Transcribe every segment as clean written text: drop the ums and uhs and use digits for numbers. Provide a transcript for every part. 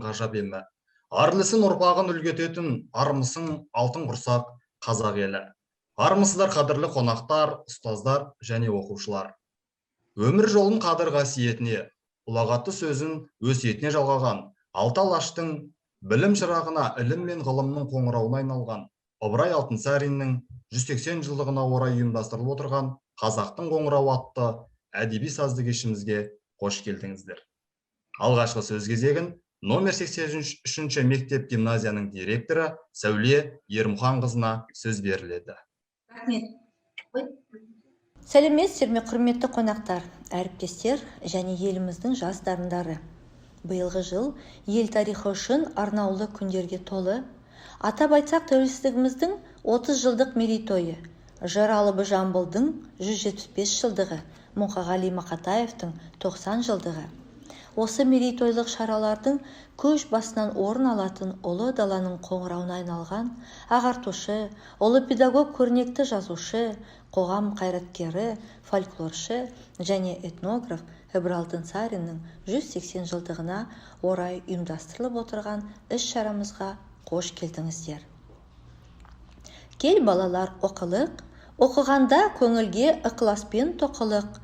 ғажап емі. Арлысын ұрпағын үлгететін армысың алтын құрсақ қазақ елі. Армысыздар қадірлі қонақтар, ұстаздар және оқушылар. Өмір жолын қадір қасиетіне, ұлағатты сөзін өсиетіне жалғаған алты алаштың білім шырағына ілім мен ғылымның қоңырауына айналған Ыбырай Алтынсариннің 180 жылдығына орай ұйымдастырылып отырған Қазақтың қоңырауы атты әдеби сазды кешімізге қош келдіңіздер. Алғашқы сөз кезегін номер 83 мектеп гимназияның директоры Сәуле Ермұханқызына сөз беріледі. Рахмет. Сәлеметсіздер ме, құрметті қонақтар, әріптестер және еліміздің жас дарындары. Биылғы жыл ел тарихы үшін арнаулы күндерге толы. Атап айтсақ, тәуелсіздігіміздің 30 жылдық мерейтойы, Жыралыбы Жамбылдың 175 жылдығы, Мұқағали Мақатаевтың 90 жылдығы. Осы мерейтойлық шаралардың көш басынан орын алатын ұлы даланың қоңырауына айналған ағартушы, ұлы педагог, көрнекті жазушы, қоғам қайраткері, фольклоршы және этнограф Ыбырай Алтынсариннің 180 жылдығына орай ұйымдастырылып отырған іс-шарамызға қош келдіңіздер. Кел балалар оқылық, оқығанда көңілге ықыласпен тоқылық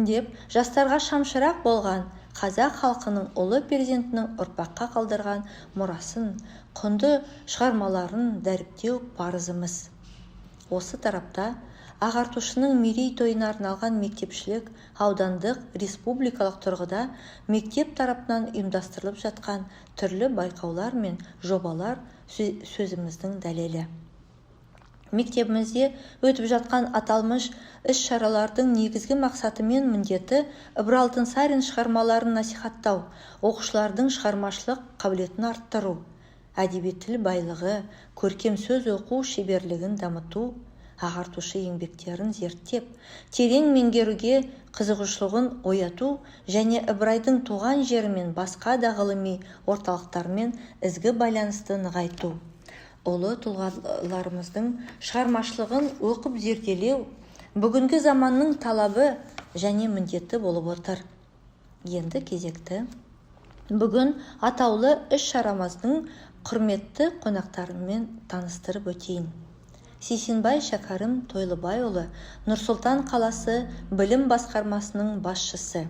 деп жастарға шамшырақ болған қазақ халқының ұлы перзентінің ұрпаққа қалдырған мұрасын, құнды шығармаларын дәріптеу парызымыз. Осы тарапта ағартушының мерейтойына арналған мектепшілік, аудандық, республикалық тұрғыда мектеп тарапынан ұйымдастырылып жатқан түрлі байқаулар мен жобалар сөзіміздің дәлелі. Мектебімізде өтіп жатқан аталмыш іс-шаралардың негізгі мақсаты мен міндеті Ыбырай Алтынсарин шығармаларын насихаттау, оқушылардың шығармашылық қабілетін арттыру, әдеби тіл байлығы, көркем сөз оқу шеберлігін дамыту, ағартушы еңбектерін зерттеп, терең меңгеруге қызығушылығын ояту және Ыбырайдың туған жері мен басқа да ғылыми орталықтармен ізгі байланысты нығайту. Ұлы тұлғаларымыздың шығармашылығын оқып зерделеу бүгінгі заманның талабы және міндеті болып отыр. Енді кезекті бүгін атаулы іс-шарамыздың құрметті қонақтарымен таныстырып өтейін. Сейсенбай Шәкәрім Тойлыбайұлы, Нұр-Сұлтан қаласы білім басқармасының басшысы.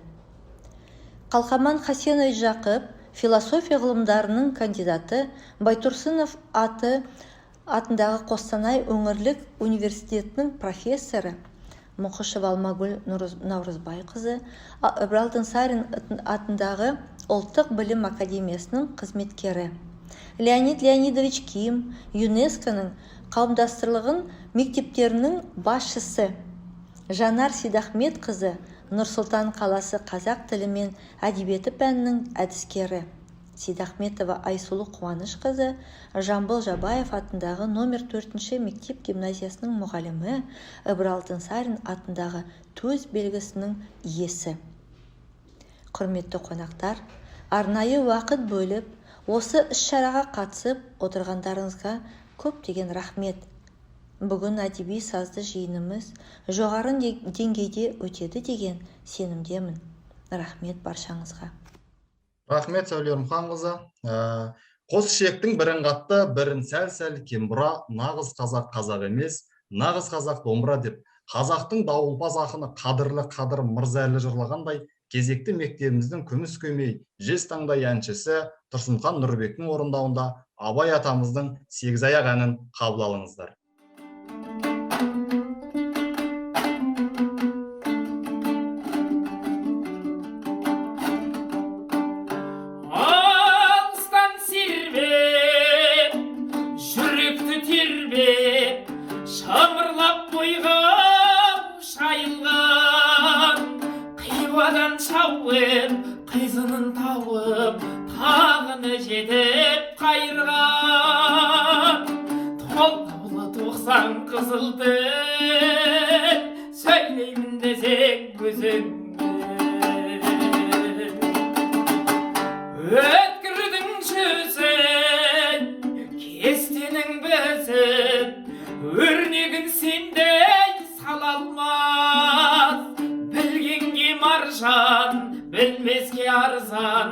Қалқаман Хасенович Жақып, философия ғылымдарының кандидаты, Байтұрсынов атындағы Қостанай өңірлік университетінің профессоры, Мұқышев Алмагүл Наурызбайқызы, Ыбырай Алтынсарин атындағы Ұлттық білім академиясының қызметкері. Леонид Леонидович Ким, ЮНЕСКО-ның қауымдастырылығын мектептерінің басшысы. Жанар Сейдахметқызы, Нұр-Сұлтан қаласы қазақ тілі мен әдебиеті пәнінің әдіскері. Сейдахметова Айсұлу Қуанышқызы, Жамбыл Жабаев атындағы номер 4 мектеп гимназиясының мұғалімі, Ыбырай Алтынсарин атындағы төс белгісінің иесі. Құрметті қонақтар, арнайы уақыт бөліп, осы іс-шараға қатысып отырғандарыңызға көптеген рахмет. Бүгін әдеби сазды жиынымыз жоғары деңгейде өтеді деген сенімдемін. Рахмет баршаңызға. Рахмет Сәуле Ермұханқызы. Қос ішектің бірін қатты, бірін сәл-сәл кембұра, нағыз қазақ қазақ емес, нағыз қазақ домбыра деп, қазақтың дауылпаз ақыны қадірлі Қадыр Мырзәлі жырлағандай, кезекті мектебіміздің күміс көмей, жез таңдай әншісі Тұрсынхан Нұрбектің орындауында Абай атамыздың сегіз аяқ әнін қабыл алыңыздар. Қайзынын тауып, тағыны жетіп қайырған. Толқаулы 90 қызылды, сөйлеймін десең көзіңді. Өткірдің жүзін, кестенің бізін, өрнегін сендей сала алмас. Білгенге маржан, білмеске арзан,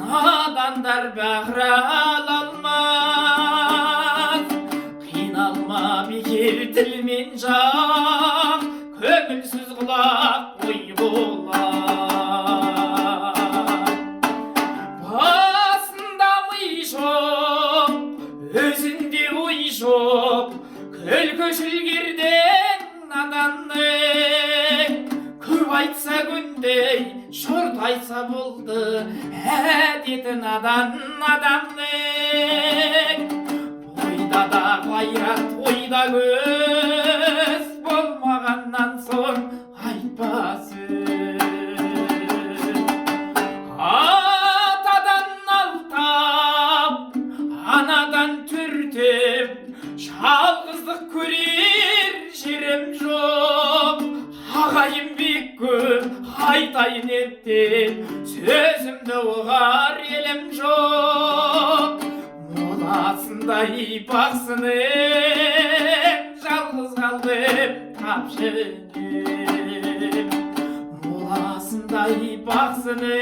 надандар бәрі бақыра алалмас. Қиналма бекер тілмен жақ, көңілсіз құлақ ой болар. Басында ми жоқ, өзінде ой жоқ, күлкішіл керден наданның. Көп айтса күндей, шорт айтса болды, әдеті надан адамның. Ойда да қайрат, ойда көз, болмағаннан соң айтпа сөз. Атадан алтап, анадан түртіп, жалғыздық көрер жерім жоқ. Ағайын бек көп, айтайын еттен, сөзімді ұғар елім жоқ. Моласындай бақсынып, жалғыз қалдым тапшынып. Моласындай бақсынып,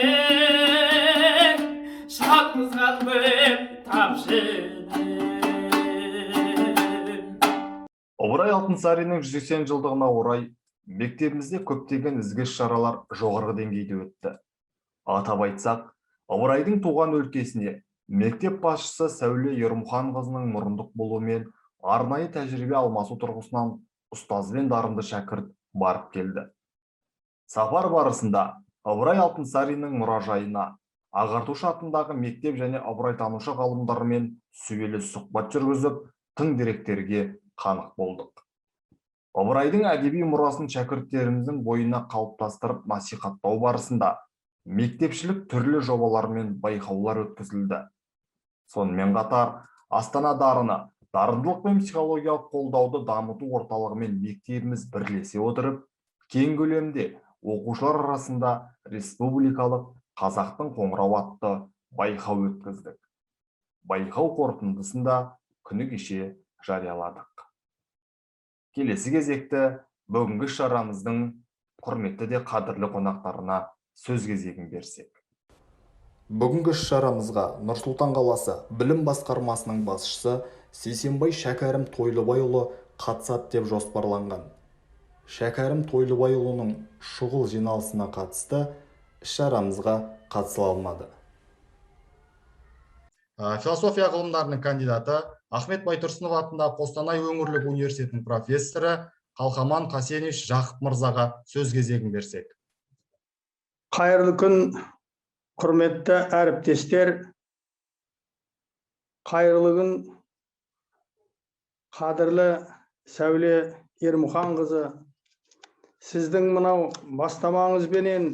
жалғыз қалдым тапшынып. Ыбырай Алтынсариннің 180 жылдығына орай мектебімізде көптеген ізгі шаралар жоғарғы деңгейде өтті. Атап айтсақ, Ыбырайдың туған өлкесіне мектеп басшысы Сәуле Ермұханқызының мұрындық болуымен арнайы тәжірибе алмасу тұрғысынан ұстаз бен дарынды шәкірт барып келді. Сапар барысында Ыбырай Алтынсариннің мұражайына, ағартушы атындағы мектеп және ыбырайтанушы ғалымдарымен сүбелі сұхбат жүргізіп, тың деректерге қанық болдық. Ыбырайдың әдеби мұрасын шәкірттеріміздің бойына қалыптастырып насихаттау барысында мектепшілік түрлі жобалар мен байқаулар өткізілді. Сонымен қатар Астана дарыны, дарындылық пен психологиялық қолдауды дамыту орталығымен мектебіміз бірлесе отырып, кең көлемде оқушылар арасында республикалық қазақтың қоңырауы атты байқау өткіздік. Байқау қорытындысында күні кеше жарияладық. Келесі кезекті бүгінгі шарамыздың құрметті де қадірлі қонақтарына сөз кезегін берсек. Бүгінгі шарамызға Нұр Сұлтан қаласы білім басқармасының басшысы Сейсенбай Шәкәрім Тойлыбайұлы қатысады деп жоспарланған. Шәкәрім Тойлыбайұлының шұғыл жиналысына қатысты шарамызға қатыса алмады. Философия ғылымдарының кандидаты Ахмет Байтұрсынов атындағы Қостанай өңірлік университетінің профессоры Қалқаман Қасенович Жақып мырзаға сөз кезегін берсек. Қайырлы күн, құрметті әріптестер. Қайырлы күн, қадірлі Сәуле Ермұханқызы. Сіздің мынау бастамаңызбенен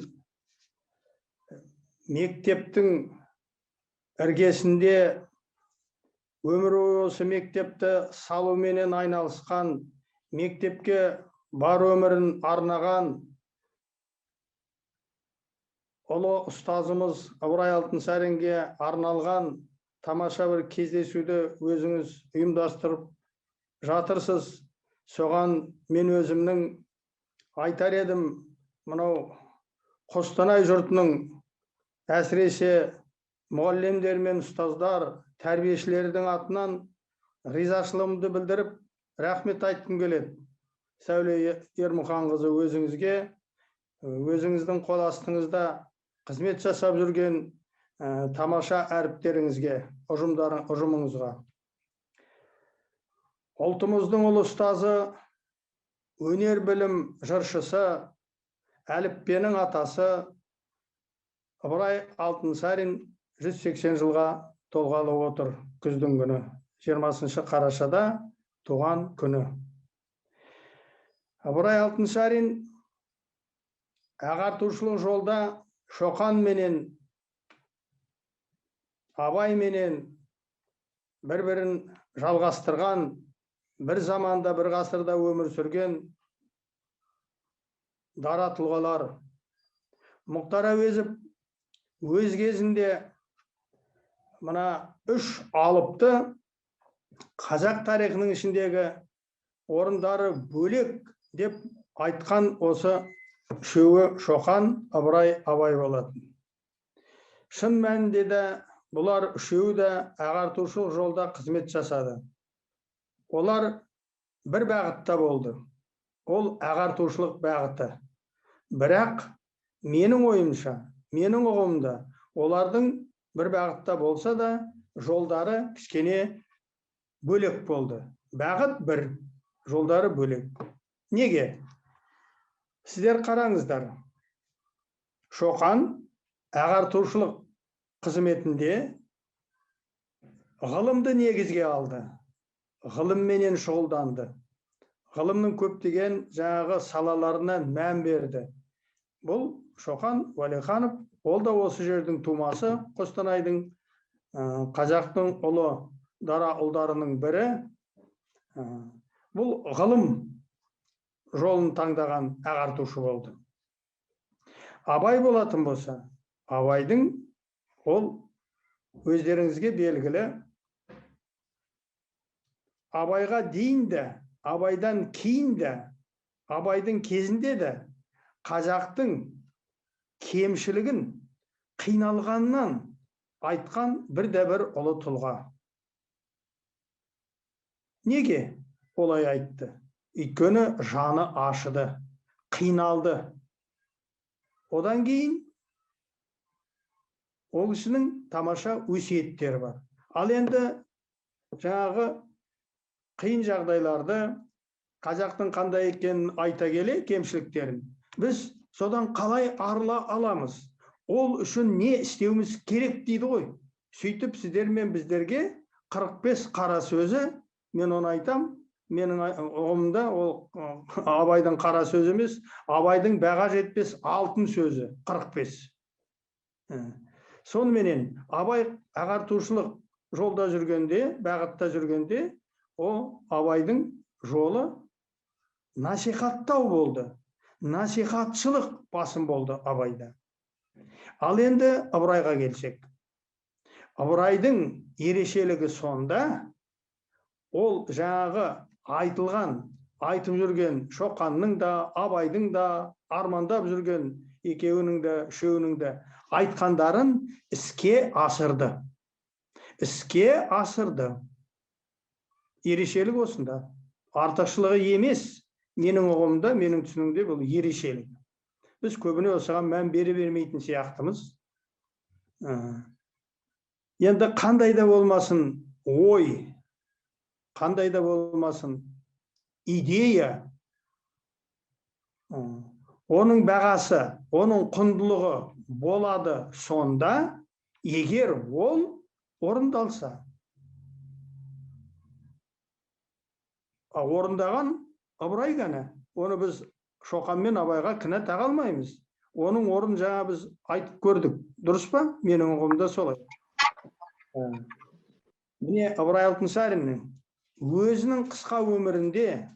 мектептің іргесінде өмір осы мектепті салуменен айналысқан, мектепке бар өмірін арнаған ұлы ұстазымыз Ыбырай Алтынсаринге арналған тамаша бір кездесуді өзіңіз ұйымдастырып жатырсыз. Соған мен өзімнің айтар едім, мынау Қостанай жұртының, әсіресе мұғалімдер мен ұстаздар, тәрбиешілердің атынан ризашылығымды білдіріп, рахмет айтқым келеді. Сәуле Ермұханқызы, өзіңізге, өзіңіздің қол астыңызда қызмет жасап жүрген тамаша әріптеріңізге, ұжымыңызға. Ұлтымыздың ұлы ұстазы, өнер білім жыршысы, әліппенің атасы Ыбырай Алтынсарин 180 жылға толғалы отыр. Күздің күні, 20 қарашада туған күні. Ыбырай Алтынсарин ағартушылық жолда Шоқан менен, Абай менен бір-бірін жалғастырған, бір заманда, бір ғасырда өмір сүрген дара тұлғалар. Мұхтар Әуезов өз кезінде мына 3 алыпты қазақ тарихының ішіндегі орындары бөлек деп айтқан осы үшеуі Шоқан, Ыбырай, Абай болатын. Шын мәнінде де Бұлар үшеуі де ағартушылық жолда қызмет жасады. Олар бір бағытта болды. Ол ағартушылық бағыты. Бірақ менің ойымша, менің ұғымда, олардың бір бағытта болса да, жолдары кішкене бөлек болды. Бағыт бір, жолдары бөлек. Неге? Сіздер қараңыздар. Шоқан ағартушылық қызметінде ғылымды негізге алды. Ғылымменен шұғылданды. Ғылымның көптеген жаңағы салаларына мән берді. Бұл Шоқан Уәлиханов, ол да осы жердің тумасы, Қостанайдың қазақтың ұлы дара ұлдарының бірі. Бұл ғылым жолын таңдаған ағартушы болды. Абай болатын болса, Абайдың ол өздеріңізге белгілі, Абайға дейін де, Абайдан кейін де, Абайдың кезінде де қазақтың кемшілігін, қиналғаннан айтқан бірде-бір ұлы тұлға. Неге олай айтты? Өйткені жаны ашыды, қиналды. Одан кейін ол кісінің тамаша өсиеттері бар. Ал енді жаңағы қиын жағдайларды, қазақтың қандай екенін айта келе, кемшіліктерін, біз содан қалай арыла аламыз? Ол үшін не істеуіміз керек дейді ғой. Сөйтіп сіздер мен біздерге 45 қара сөзі, мен оны айтам, менің ұғымда ол Абайдың қара сөзі емес, Абайдың баға жетпес алтын сөзі 45. Соныменен Абай ағартушылық жолда жүргенде, бағытта жүргенде, ол Абайдың жолы насихаттау болды. Насихатшылық басым болды Абайда. Ал енді Ыбырайға келсек. Ыбырайдың ерекшелігі сонда, ол жаңағы айтылған, айтып жүрген Шоқанның да, Абайдың да, армандап жүрген екеуінің де, үшеуінің де айтқандарын іске асырды. Іске асырды. Ерекшелік осында. Артықшылығы емес, менің ұғымда, менің түсінігімде бұл ерекшелік. Біз көбіне осыған мән бере бермейтін сияқтымыз. Енді қандай да болмасын ой, қандай да болмасын идея, оның бағасы, оның құндылығы болады сонда, егер ол орындалса. Орындаған Ыбырай ғана. Оны біз Шоқан мен Абайға кінә таға алмаймыз. Оның орын жаңа біз айтып көрдік. Дұрыс па? Менің ұғымда солай. Міне Ыбырай Алтынсариннің өзінің қысқа өмірінде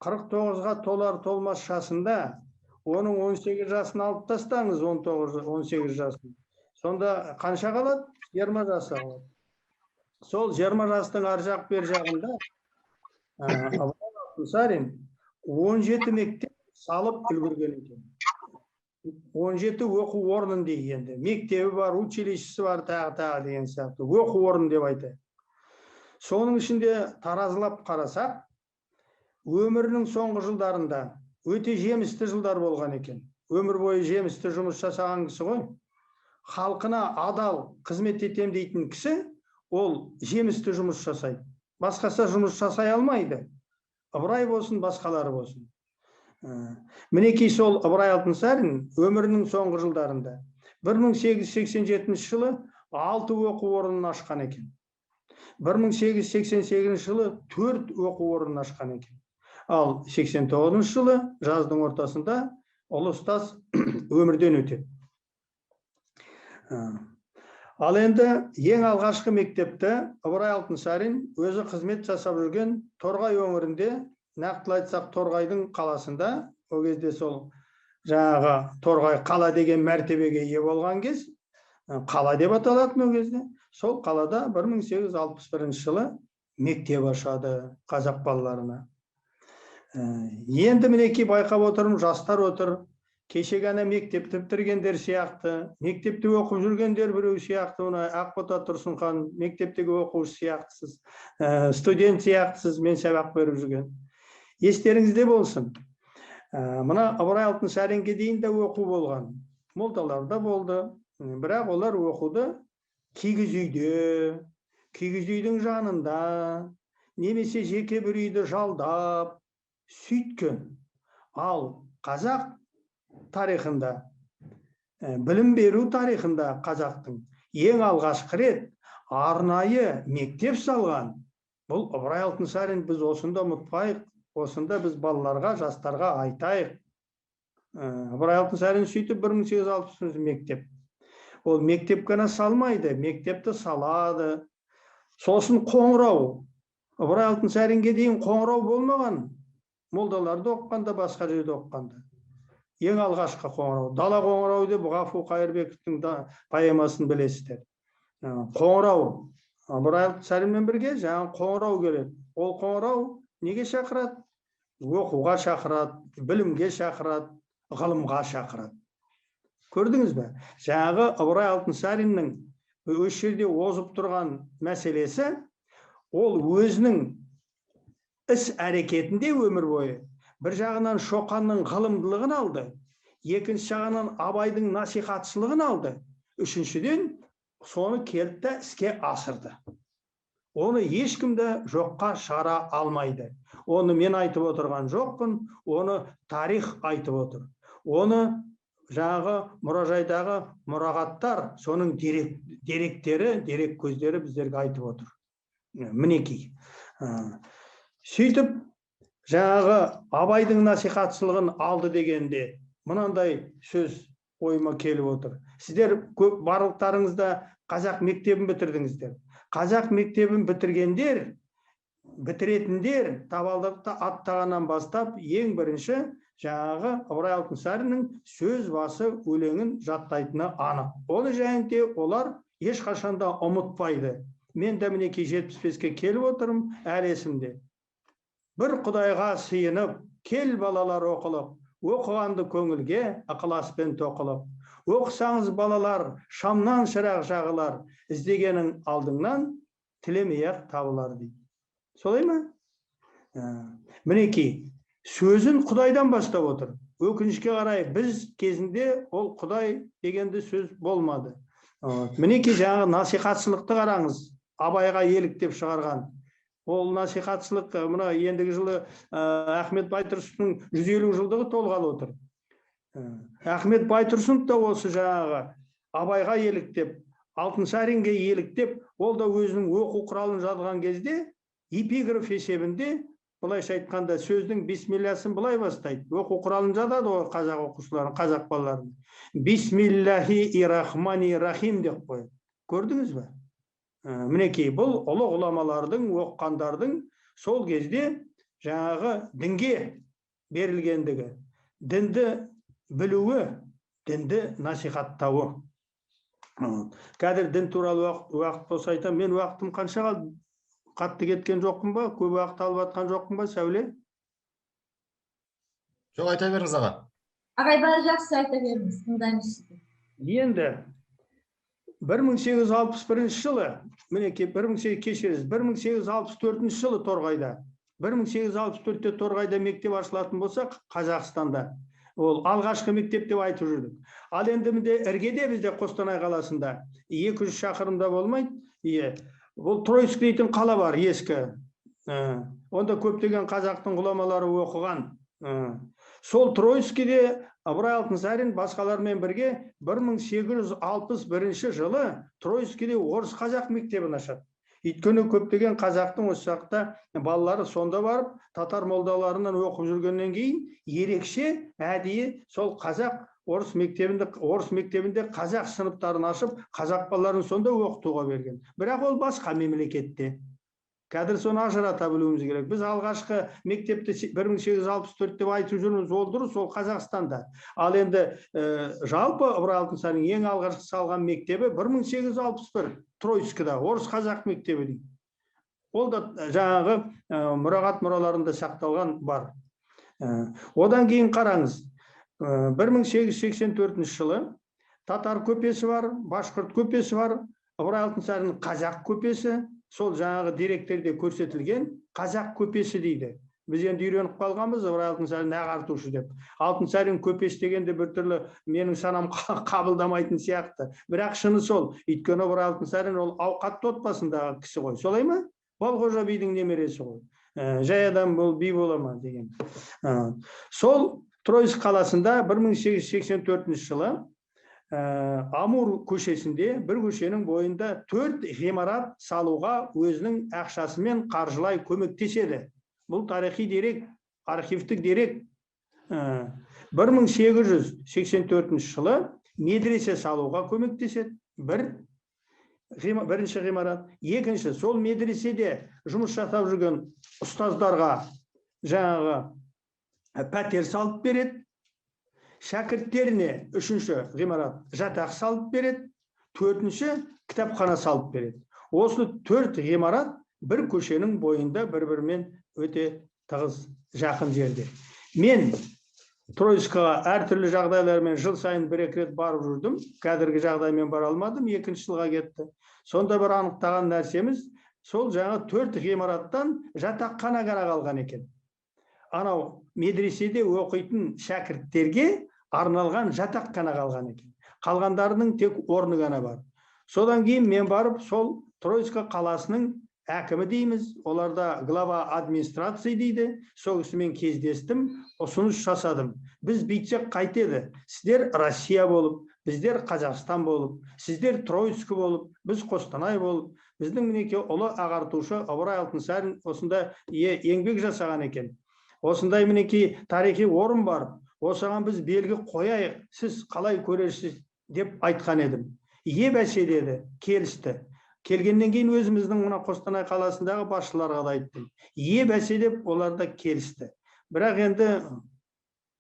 49-ға толар толмас жасында, оның 18 жасын алып тастаңыз, 19-18 жасын. Сонда қанша қалады? 20 жасы қалады. Сол 20 жастың ар жақ бер жағында Ыбырай Алтынсарин 17 мектеп салып үлгерген екен. 17 оқу орнын дегенде, мектебі бар, училищесі бар, тағы деген сияқты, оқу орын деп айтайық. Соның ішінде таразылап қарасақ, өмірінің соңғы жылдарында өте жемісті жылдар болған екен. Өмір бойы жемісті жұмыс жасаған кісі ғой. Халқына адал қызмет етем дейтін кісі, ол жемісті жұмыс жасайды. Басқасы жұмыс жасай алмайды. Ыбырай болсын, басқалары болсын. Мінекей сол Ыбырай Алтынсарин өмірінің соңғы жылдарында 1887 жылы 6 оқу орнын ашқан екен. 1888 жылы 4 оқу орнын ашқан екен. Ал 89 жылы жаздың ортасында ұлы ұстаз өмірден өтеді. Ал енді ең алғашқы мектепті Ыбырай Алтынсарин өзі қызмет жасап жүрген Торғай өңірінде, нақтылы айтсақ Торғайдың қаласында, о кезде сол жаңағы Торғай қала деген мәртебеге ие болған кез, қала деп аталатын о кезде, сол қалада 1861 жылы мектеп ашады қазақ балаларына. Енді мінекей байқап отырмын, жастар отыр, кеше ғана мектепті бітіргендер сияқты, мектепте оқып жүргендер біреу сияқты, Ақбота Тұрсынхан мектептегі оқушы сияқтысыз, студент сияқтысыз, мен сабақ беріп жүрген. Естеріңізде болсын. Мына Ыбырай Алтынсаринге дейін де оқу болған. Молдаларда болды. Бірақ олар оқуды кигіз үйдің жанында, немесе жеке бір үйді жалдап сөйткен. Ал қазақ тарихында, білім беру тарихында қазақтың ең алғашқы рет арнайы мектеп салған бұл Ыбырай Алтынсарин. Біз осында ұмытпайық, осында біз балаларға, жастарға айтайық. Ыбырай Алтынсарин сөйтіп 1860 мектеп. Ол мектеп қана салмайды, мектепті салады. Сосын қоңырау. Ыбырай Алтынсаринге дейін қоңырау болмаған. Молдаларда оқығанда, басқа жерде оқығанда. Ең алғашқы қоңырау. Дала қоңырау деп Ғафу Қайырбековтың поэмасын білесіздер. Қоңырау. Ыбырай Алтынсаринмен бірге жаңа қоңырау келеді. Ол қоңырау неге шақырады? Оқуға шақырады, білімге шақырады, ғылымға шақырады. Көрдіңіз бе? Жаңағы Ыбырай Алтынсариннің осы жерде озып тұрған мәселесі, ол өзінің іс әрекетінде өмір бойы бір жағынан Шоқанның ғылымдылығын алды, екінші жағынан Абайдың насихатшылығын алды, үшіншіден соны келді іске асырды. Оны ешкімді жоққа шығара алмайды. Оны мен айтып отырған жоқпын, оны тарих айтып отыр. Оны жаңағы мұражайдағы мұрағаттар, соның деректері, дерек көздері біздерге айтып отыр. Мінекей. Сөйтіп, жаңағы Абайдың насихатшылығын алды дегенде, мынандай сөз ойыма келіп отыр. Сіздер барлықтарыңызда қазақ мектебін бітірдіңіздер. Қазақ мектебін бітіретіндер табалдырықты аттағаннан бастап ең бірінші жаңағы Ыбырай Алтынсариннің сөз басы өлеңін жаттайтыны анық. Оны жайында олар ешқашанда ұмытпайды. Мен де мінекей 75-ке келіп отырмын, әлі есімде. Бір Құдайға сыйынып, кел балалар оқылып, оқығанды көңілге ықыласпен тоқылып. Оқысаңыз балалар, шамнан шырақ жағылар, іздегенің алдыңнан тілемей-ақ табылар дейді. Солай ма? Мінекей, сөзін Құдайдан бастап отыр. Өкінішке қарай біз кезінде ол Құдай дегенде сөз болмады. Мінекей жаңағы насихатшылықты қараңыз. Абайға еліктеп шығарған. Ол насихатшылық, мына ендігі жылы Ахмет Байтұрсыновтың 150 жылдығы толғалы отыр. Ахмет Байтұрсынов та осы жаңағы Абайға еліктеп, Алтынсаринге еліктеп, ол да өзінің оқу құралын жазған кезде эпиграф есебінде, былайша айтқанда сөздің бисмиллясын былай бастайды. Оқу құралын жазады ғой қазақ оқушыларын, қазақ балаларын. Бисмиллахи-рахмани-рахим деп қойды. Көрдіңіз бе? Мінекей, бұл ұлы ғұламалардың, оқығандардың сол кезде жаңағы дінге берілгендігі, дінді білуі, дінді насихаттауы. Қазір дін туралы уақыт болса айтам, мен уақытым қанша қалды? Қатты кеткен жоқпын ба? Көп уақыт алып атқан жоқпын ба, Сәуле? Жоқ, айта беріңіз аға. Ағай, бәрі жақсы, айта беріңіз, тыңдаймыз. Енді 1861 жылы, мінекей 1864 жылы Торғайда, 1864-те Торғайда мектеп ашылатын болса, Қазақстанда, ол алғашқы мектеп деп айтып жүрдік. Ал енді іргеде бізде Қостанай қаласында 200 шақырымда болмайды. Бұл Тройск дейтін қала бар, ескі. Онда көптеген қазақтың ғұламалары оқыған. Сол Тройскіде Ыбырай Алтынсарин басқалармен бірге 1861 жылы Тройскіде орыс қазақ мектебін ашады. Өйткені көптеген қазақтың осы жақта балалары сонда барып, татар молдаларынан оқып жүргеннен кейін ерекше әдейі сол қазақ орыс мектебінде қазақ сыныптарын ашып, қазақ балаларын сонда оқытуға берген. Бірақ ол басқа мемлекетте. Қазір соны ажырата білуіміз керек. Біз алғашқы мектепті 1864 деп айтып жүрміз, ол дұрыс, ол Қазақстанда. Ал енді жалпы Ыбырай Алтынсарин ең алғашқы салған мектебі 1861 Тройскіда, орыс қазақ мектебі дейді. Ол да жаңағы мұрағат мұраларында сақталған бар. Одан кейін қараңыз, 1884 жылы татар көпесі бар, башқұрт көпесі бар, Ыбырай Алтынсариннің қазақ көпесі, сол жаңағы деректерде көрсетілген қазақ көпесі дейді. Біз енді үйреніп қалғанбыз Ыбырай Алтынсарин ағартушы деп. Алтынсарин көпесі дегенде біртүрлі менің санам қабылдамайтын сияқты. Бірақ шыны сол. Өйткені Ыбырай Алтынсарин ол ауқатты отбасындағы кісі ғой. Солай ма? Балғожа бидің немересі ғой. Жай адам бұл би бола ма деген. Сол Тройск қаласында 1884 жылы Амур көшесінде бір көшенің бойында 4 ғимарат салуға өзінің ақшасымен қаржылай көмектеседі. Бұл тарихи дерек, архивтік дерек. 1884 жылы медресе салуға көмектеседі. Бірінші ғимарат. Екінші, сол медреседе жұмыс жасап жүрген ұстаздарға жаңағы пәтер салып береді. Шәкірттеріне үшінші ғимарат жатақ салып береді. Төртінші кітапхана салып береді. Осы 4 ғимарат бір көшенің бойында бір-бірімен өте тығыз жақын жерде. Мен Тройскаға әртүрлі жағдайлармен жыл сайын 1-2 рет барып жүрдім. Қазіргі жағдаймен бара алмадым, 2 жылға кетті. Сонда бір анықтаған нәрсеміз, сол жаңа 4 ғимараттан жатақхана ғана қалған екен. Анау медреседе оқитын шәкірттерге арналған жатақхана қалған екен. Қалғандарының тек орны ғана бар. Содан кейін мен барып сол Тройска қаласының әкімі дейміз, оларда глава администрации дейді, сол кісімен кездестім, ұсыныс жасадым. Біз бүйтсек қайтеді? Сіздер Россия болып, біздер Қазақстан болып, сіздер Тройскі болып, біз Қостанай болып, біздің мінеке ұлы ағартушы Ыбырай Алтынсарин осында еңбек жасаған екен. Осындай мінеке тарихи орын бар, осыған біз белгі қояйық, сіз қалай көресіз деп айтқан едім. Бәсе деді, келісті. Келгеннен кейін өзіміздің мына Қостанай қаласындағы басшыларға да айттым. Бәсе деп олар да келісті. Бірақ енді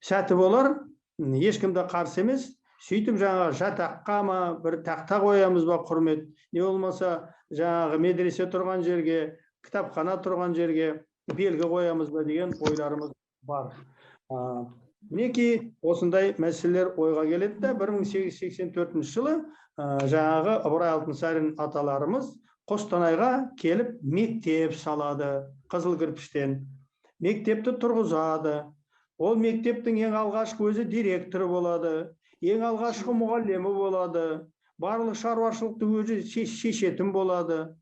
сәті болар, ешкімді қарсы емес. Сөйтіп жаңағы жатаққа ма, бір тақта қоямыз ба құрмет, не болмаса жаңағы медресе тұрған жерге, кітапхана тұрған жерге белгі қоямыз ба деген ойларымыз бар. Мінеки осындай мәселелер ойға келеді. 1884 жылы жаңағы Ыбырай Алтынсарин аталарымыз Қостанайға келіп мектеп салады, қызыл кірпіштен. Мектепті тұрғызады. Ол мектептің ең алғашқы өзі директоры болады, ең алғашқы мұғалімі болады, барлық шаруашылықты өзі шешетін болады.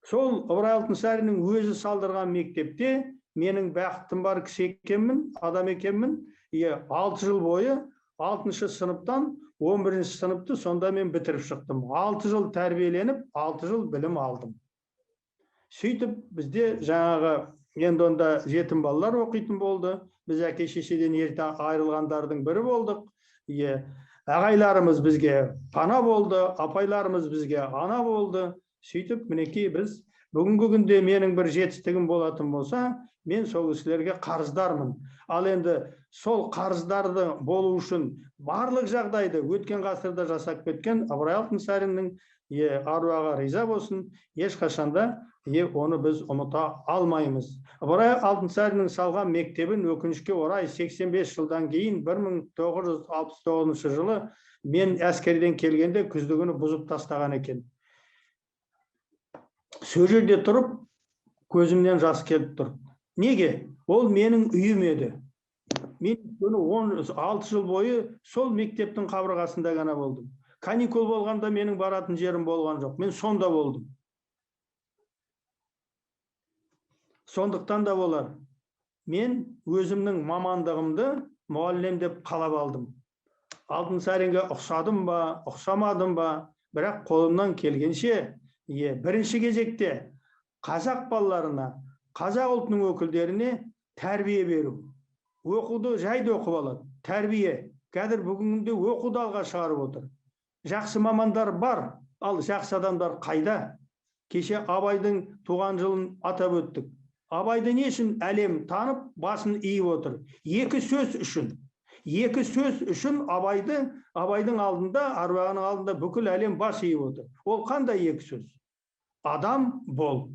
Сол Ыбырай Алтынсариннің өзі салдырған мектепте менің бақытым бар кісі екенмін, адам екенмін. 6 жыл бойы 6-шы сыныптан 11-ші сыныпты сонда мен бітіріп шықтым. 6 жыл тәрбиеленіп, 6 жыл білім алдым. Сөйтіп бізде жаңағы енді онда жетім балалар оқитын болды. Біз әке-шешеден ерте айырылғандардың бірі болдық. Ағайларымыз бізге пана болды, апайларымыз бізге ана болды. Сөйтіп мінекей біз бүгінгі күнде менің бір жетістігім болатын болса, мен сол кісілерге қарыздармын. Ал енді сол қарыздарды болу үшін барлық жағдайды өткен ғасырда жасап кеткен Ыбырай Алтынсариннің аруағы риза болсын, ешқашанда оны біз ұмыта алмаймыз. Ыбырай Алтынсариннің салған мектебін өкінішке орай 85 жылдан кейін 1969 жылы мен әскерден келгенде күздігіні бұзып тастаған екен. Сол жерде тұрып, көзімнен жас келіп тұр. Неге? Ол менің үйім еді. Мен 16 жыл бойы сол мектептің қабырғасында ғана болдым. Каникул болғанда менің баратын жерім болған жоқ. Мен сонда болдым. Сондықтан да болар. Мен өзімнің мамандығымды мұғалім деп қалап алдым. Алтынсаринге ұқсадым ба, ұқсамадым ба, бірақ қолымнан келгенше бірінші кезекте қазақ балаларына, қазақ ұлтының өкілдеріне тәрбие беру. Оқуды жайды оқып алады. Тәрбие. Қазір бүгінде оқуды алға шығарып отыр. Жақсы мамандар бар, ал жақсы адамдар қайда? Кеше Абайдың туған жылын атап өттік. Абайды не үшін әлем танып, басын иіп отыр? Екі сөз үшін. Екі сөз үшін Абайдың алдында, аруағының алдында бүкіл әлем бас иіп отыр. Ол қандай екі сөз? Адам бол.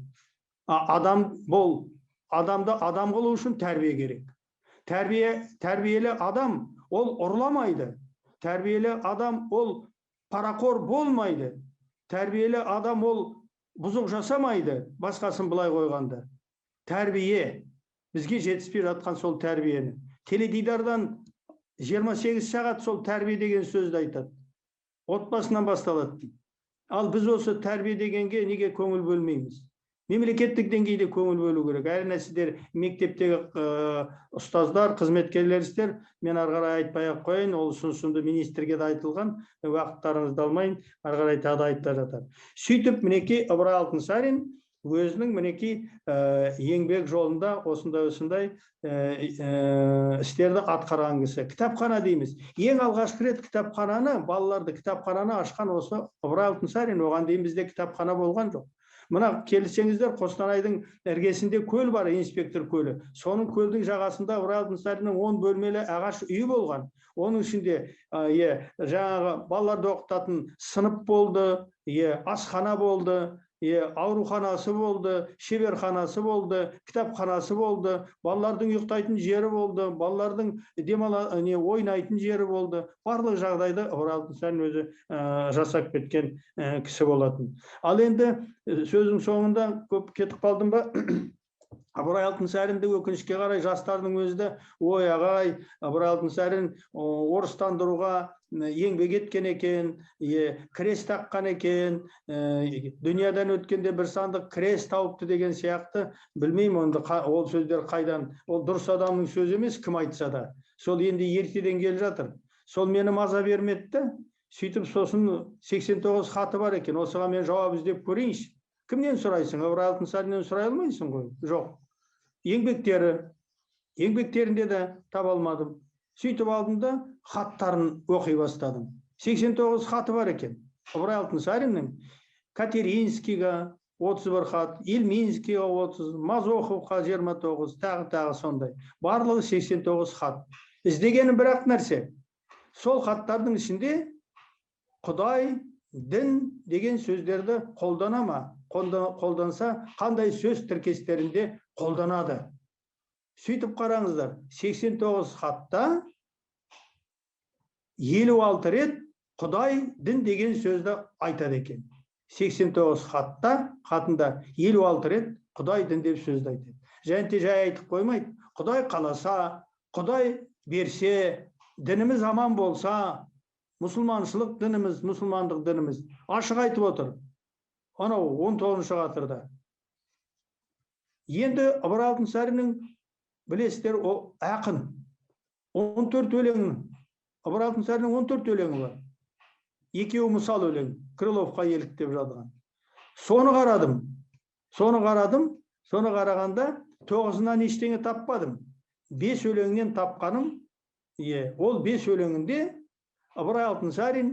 Адам бол. Адамды адам қылу үшін тәрбие керек. Тәрбиелі адам ол ұрламайды. Тәрбиелі адам ол парақор болмайды. Тәрбиелі адам ол бұзық жасамайды, басқасын былай қойғанда. Тәрбие, бізге жетіспей жатқан сол тәрбиені. Теледидардан 28 сағат сол тәрбие деген сөзді айтады. Отбасынан басталады. Ал біз осы тәрбие дегенге неге көңіл бөлмейміз? Мемлекеттік деңгейде көңіл бөлу керек. Әрине сіздер мектептегі ұстаздар, қызметкерлерсіздер, мен ары қарай айтпай-ақ қояйын, ол ұсынысымды министрге де айтылған, уақыттарыңызды алмайын, ары қарай тағы да айтып жатар. Сөйтіп, мінекей Ыбырай Алтынсарин өзінің мінекей еңбек жолында осындай істерді атқарған кісі. Кітапхана дейміз. Ең алғашқы рет кітапхананы, балаларды кітапхананы ашқан осы Ыбырай Алтынсарин, оған дейін бізде кітапхана болған жоқ. Мына келсеңіздер, Қостанайдың іргесінде көл бар, инспектор көлі. Соның көлдің жағасында Ыбырай Алтынсариннің 10 бөлмелі ағаш үйі болған. Оның ішінде жаңағы балаларды оқытатын сынып болды, асхана болды, ауруханасы болды, шеберханасы болды, кітапханасы болды, балалардың ұйықтайтын жері болды, балалардың ойнайтын жері болды. Барлық жағдайды Ыбырай Алтынсарин өзі жасап кеткен кісі болатын. Ал енді сөздің соңында көп кетіп қалдым ба? Ыбырай Алтынсаринді өкінішке қарай жастардың өзі ой ағай, Ыбырай Алтынсарин орыстандыруға еңбек еткен екен, крест таққан екен, дүниядан өткенде бір сандық крест тауыпты деген сияқты, білмеймін, ол сөздер қайдан, ол дұрыс адамның сөзі емес, кім айтса да. Сол енді ертеден келіп жатыр. Сол мені маза бермеді. Сөйтіп сосын 89 хаты бар екен, осыға мен жауап іздеп көрейінші. Кімнен сұрайсың? Ыбырай Алтынсариннен сұрай алмайсың ғой? Жоқ. Еңбектерінде де таба алмадым. Сөйтіп алдым да хаттарын оқи бастадым. 89 хаты бар екен. Ыбырай Алтынсариннің Катеринскийға 31 хат, Ильминскийға 30, Мазоховқа 29, тағы сондай. Барлығы 89 хат. Іздегенім бірақ нәрсе. Сол хаттардың ішінде Құдай, дін деген сөздерді қолдана ма? Қолданса, қандай сөз тіркестерінде қолданады? Сөйтіп қараңыздар, 89 хатта 56 рет Құдай, дін деген сөзді айтады екен. 89 хатында 56 рет Құдай, дін деп сөзді айтады. Және жай айтып қоймайды. Құдай қаласа, Құдай берсе, дініміз аман болса, мұсылманшылық дініміз, мұсылмандық дініміз ашық айтып отыр. Анау 19-шы ғасырда. Енді Ыбырай Алтынсариннің білесіздер, ол ақын. 14 өлеңі. Ыбырай Алтынсариннің 14 өлеңі бар. Екеуі мысал өлең, Крыловқа еліктеп жазған. Соны қарағанда 9-ынан ештеңе таппадым. 5 өлеңнен тапқаным, ол 5 өлеңінде Ыбырай Алтынсарин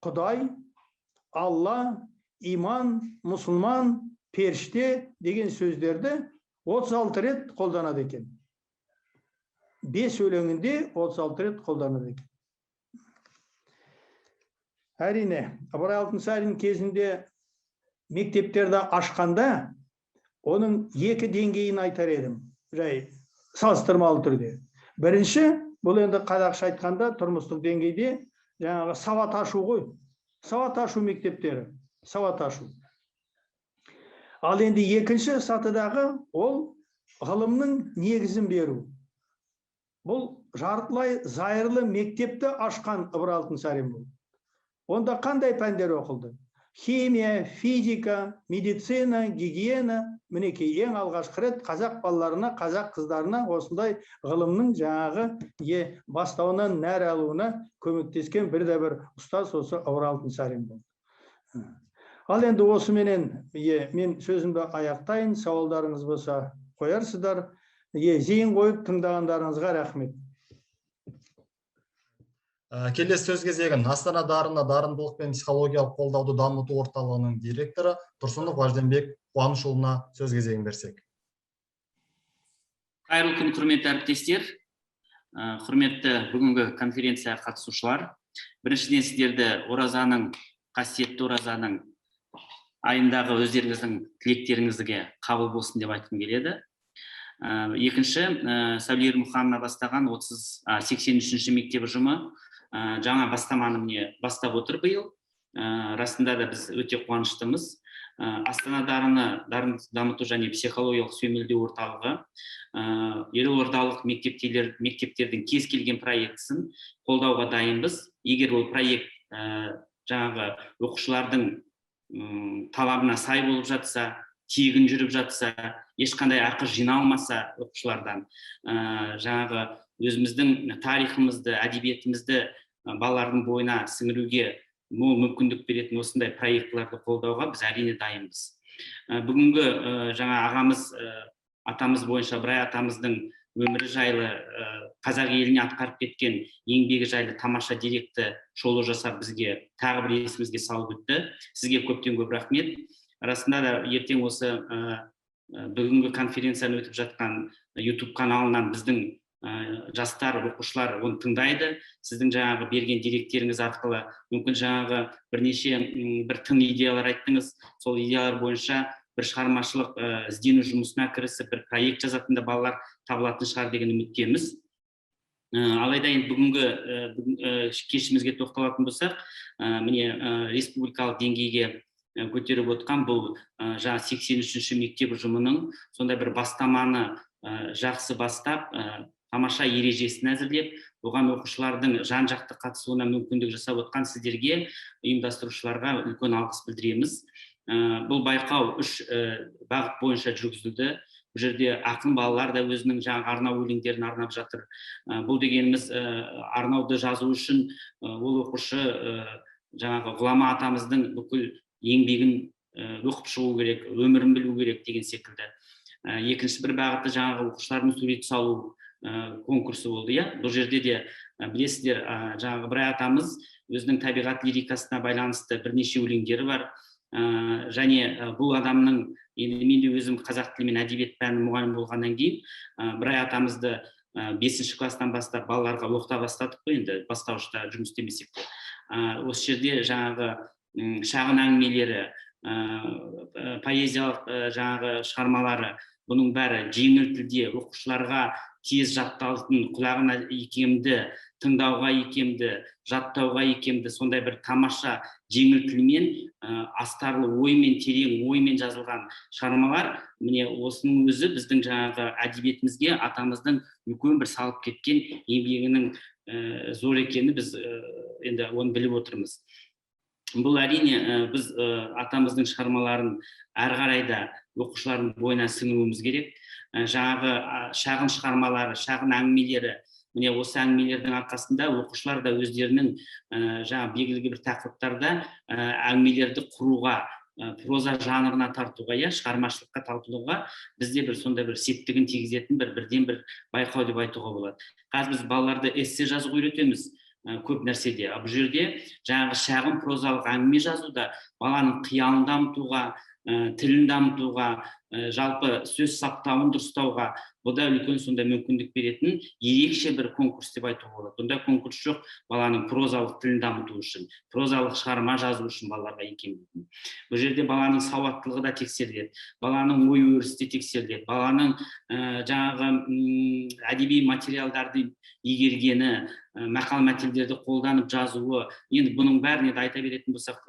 Құдай, Алла, иман, мұсылман, періште деген сөздерді 36 рет қолданады екен. 5 өлеңінде 36 рет қолданады екен. Әрине, Ыбырай Алтынсарин кезінде мектептерді ашқанда, оның 2 деңгейін айтар едім, жай салыстырмалы түрде. Бірінші, бұл енді қазақша айтқанда тұрмыстық деңгейде жаңағы сауат ашу ғой. Сауат ашу мектептері, сауат ашу. Ал енді екінші сатыдағы ол ғылымның негізін беру. Бұл жартылай зайырлы мектепті ашқан Ыбырай Алтынсарин бұл. Онда қандай пәндер оқылды? Химия, физика, медицина, гигиена, мінекей ең алғашқы рет қазақ балаларына, қазақ қыздарына осындай ғылымның жаңағы бастауынан нәр алуына көмектескен бір ұстаз осы Ыбырай Алтынсарин болды. Ал енді осыменен мен сөзімді аяқтайын, сауалдарыңыз болса қоярсыздар. Зейін қойып тыңдағандарыңызға рахмет. Келесі сөз кезегін Астана дарыны дарындылық пен психологиялық қолдауды дамыту орталығының директоры Тұрсынов Ажденбек Қуанышұлына сөз кезегін берсек. Қайырлы күн, құрметті әріптестер, құрметті бүгінгі конференция қатысушылар. Біріншіден сіздерді оразаның, қасиетті оразаның айындағы өздеріңіздің тілектеріңізге қабыл болсын деп айтқым келеді. Екінші, Сәуле Ермұханова бастаған 83-ші мектеп ұжымы жаңа бастаманы міне бастап отыр биыл. Расында да біз өте қуаныштымыз. Астана дарын дамыту және психологиялық сүйемелдеу орталығы елордалық мектептердің кез келген проектісін қолдауға дайынбыз. Егер ол проект жаңағы оқушылардың талабына сай болып жатса, тегін жүріп жатса, ешқандай ақы жиналмаса оқушылардан, жаңағы өзіміздің тарихымызды, әдебиетімізді балалардың бойына сіңіруге мол мүмкіндік беретін осындай проектларды қолдауға біз әрине дайынбыз. Бүгінгі жаңа ағамыз, атамыз бойынша Ыбырай атамыздың өмірі жайлы, қазақ еліне атқарып кеткен еңбегі жайлы тамаша деректі шолу жасап бізге тағы бір есімізге салып өтті. Сізге көптен көп рахмет. Расында да ертең осы бүгінгі конференцияны өтіп жатқан YouTube каналынан біздің жастар, оқушылар оны тыңдайды. Сіздің жаңағы берген деректеріңіз арқылы мүмкін жаңағы бір тың идеялар айттыңыз. Сол идеялар бойынша бір шығармашылық іздену жұмысына кірісіп, бір проект жазатында балалар табылатын шығар деген үміттеміз. Алайда енді бүгінгі кешімізге тоқталатын болсақ, міне республикалық деңгейге көтеріп отқан бұл жаңа 83-ші мектеп ұжымының сондай бір бастаманы жақсы бастап, тамаша ережесін әзірлеп, оған оқушылардың жан-жақты қатысуына мүмкіндік жасап отқан сіздерге, ұйымдастырушыларға үлкен алғыс білдіреміз. Бұл байқау 3 бағыт бойынша жүргізілді. Бұл жерде ақын балалар да өзінің жаңа арнау өлеңдерін арнап жатыр. Бұл дегеніміз арнауды жазу үшін ол оқушы жаңағы ғұлама атамыздың бүкіл еңбегін оқып шығу керек, өмірін білу керек деген секілді. Екінші бір бағыты жаңағы оқушылардың сурет салу конкурсы болды. Бұл жерде де білесіздер, жаңағы Ыбырай атамыз өзінің табиғат лирикасына байланысты бірнеше өлеңдері бар. Және бұл адамның, енді мен де өзім қазақ тілі мен әдебиет пәні мұғалім болғаннан кейін, Ыбырай атамызды 5-ші класстан бастап балаларға оқыта бастадық қой, енді бастауышта жұмыс істемесек те. Осы жерде жаңағы шағын әңгімелері, поэзиялық жаңағы шығармалары, бұның бәрі жеңіл тілде оқушыларға тез жатталатын, құлағына икемді, тыңдауға икемді, жаттауға икемді, сондай бір тамаша жеңіл тілмен, астарлы оймен, терең оймен жазылған шығармалар. Міне осының өзі біздің жаңағы әдебиетімізге атамыздың үлкен бір салып кеткен еңбегінің зор екені біз енді оны біліп отырмыз. Бұл әрине біз атамыздың шығармаларын әрі қарай да оқушылардың бойына сіңіруіміз керек. Жаңағы шағын шығармалары, шағын әңгімелері, міне осы әңгімелердің арқасында оқушылар да өздерінің жаңа белгілі бір тақырыптарда әңгімелерді құруға, проза жанрына тартуға, шығармашылыққа тартуға бізде бір сондай бір септігін тигізетін бірден бір байқау деп айтуға болады. Қазір біз балаларды эссе жазуға үйретеміз көп нәрседе. Бұл жерде жаңағы шағын прозалық әңгіме жазуда баланың қиялын дамытуға, тілін дамытуға, жалпы сөз саптауын дұрыстауға бұда үлкен сондай мүмкіндік беретін ерекше бір конкурс деп айтуға болады. Бұнда конкурс жоқ баланың прозалық тілін дамыту үшін, прозалық шығарма жазу үшін балаларға икемдейтін. Бұл жерде баланың сауаттылығы да тексеріледі, баланың ой өрісі де тексеріледі, баланың жаңағы әдеби материалдарды игергені, мақал мәтелдерді қолданып жазуы, енді бұның бәріне де айта беретін болсақ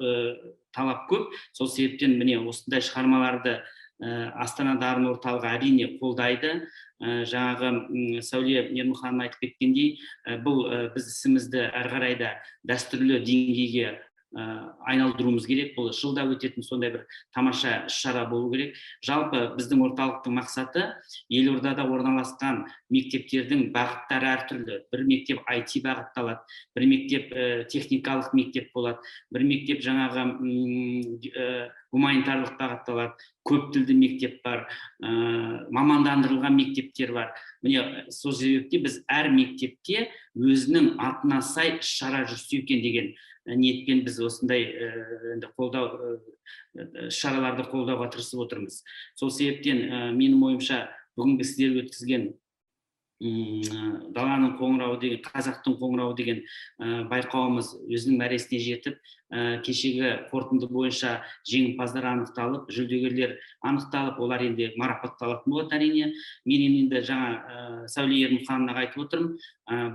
талап көп. Сол себептен міне осындай шығармаларды Астана дарын орталығы әрине қолдайды. Жаңағы Сәуле Ермұханова айтып кеткендей, бұл біз ісімізді әрі қарай да дәстүрлі деңгейге айналдыруымыз керек. Бұл жылда өтетін сондай бір тамаша іс-шара болу керек. Жалпы біздің орталықтың мақсаты елордада орналасқан мектептердің бағыттары әртүрлі. Бір мектеп IT бағытталады, бір мектеп техникалық мектеп болады, бір мектеп жаңағы гуманитарлық бағытталады, көп тілді мектеп бар, мамандандырылған мектептер бар. Міне сол себепте біз әр мектепте өзінің атына сай іс-шара жүргізу екен деген ниетпен біз осындай шараларды қолдауға тырысып отырмыз. Сол себептен менің ойымша бүгінгі сіздер өткізген даланың қоңырауы деген, қазақтың қоңырауы деген байқауымыз өзінің мәресіне жетіп, кешегі қорытынды бойынша жеңімпаздар анықталып, жүлдегерлер анықталып, олар енді марапатталатын болады әрине. Мен енді жаңа Сәуле Ермұхановнаға айтып отырмын,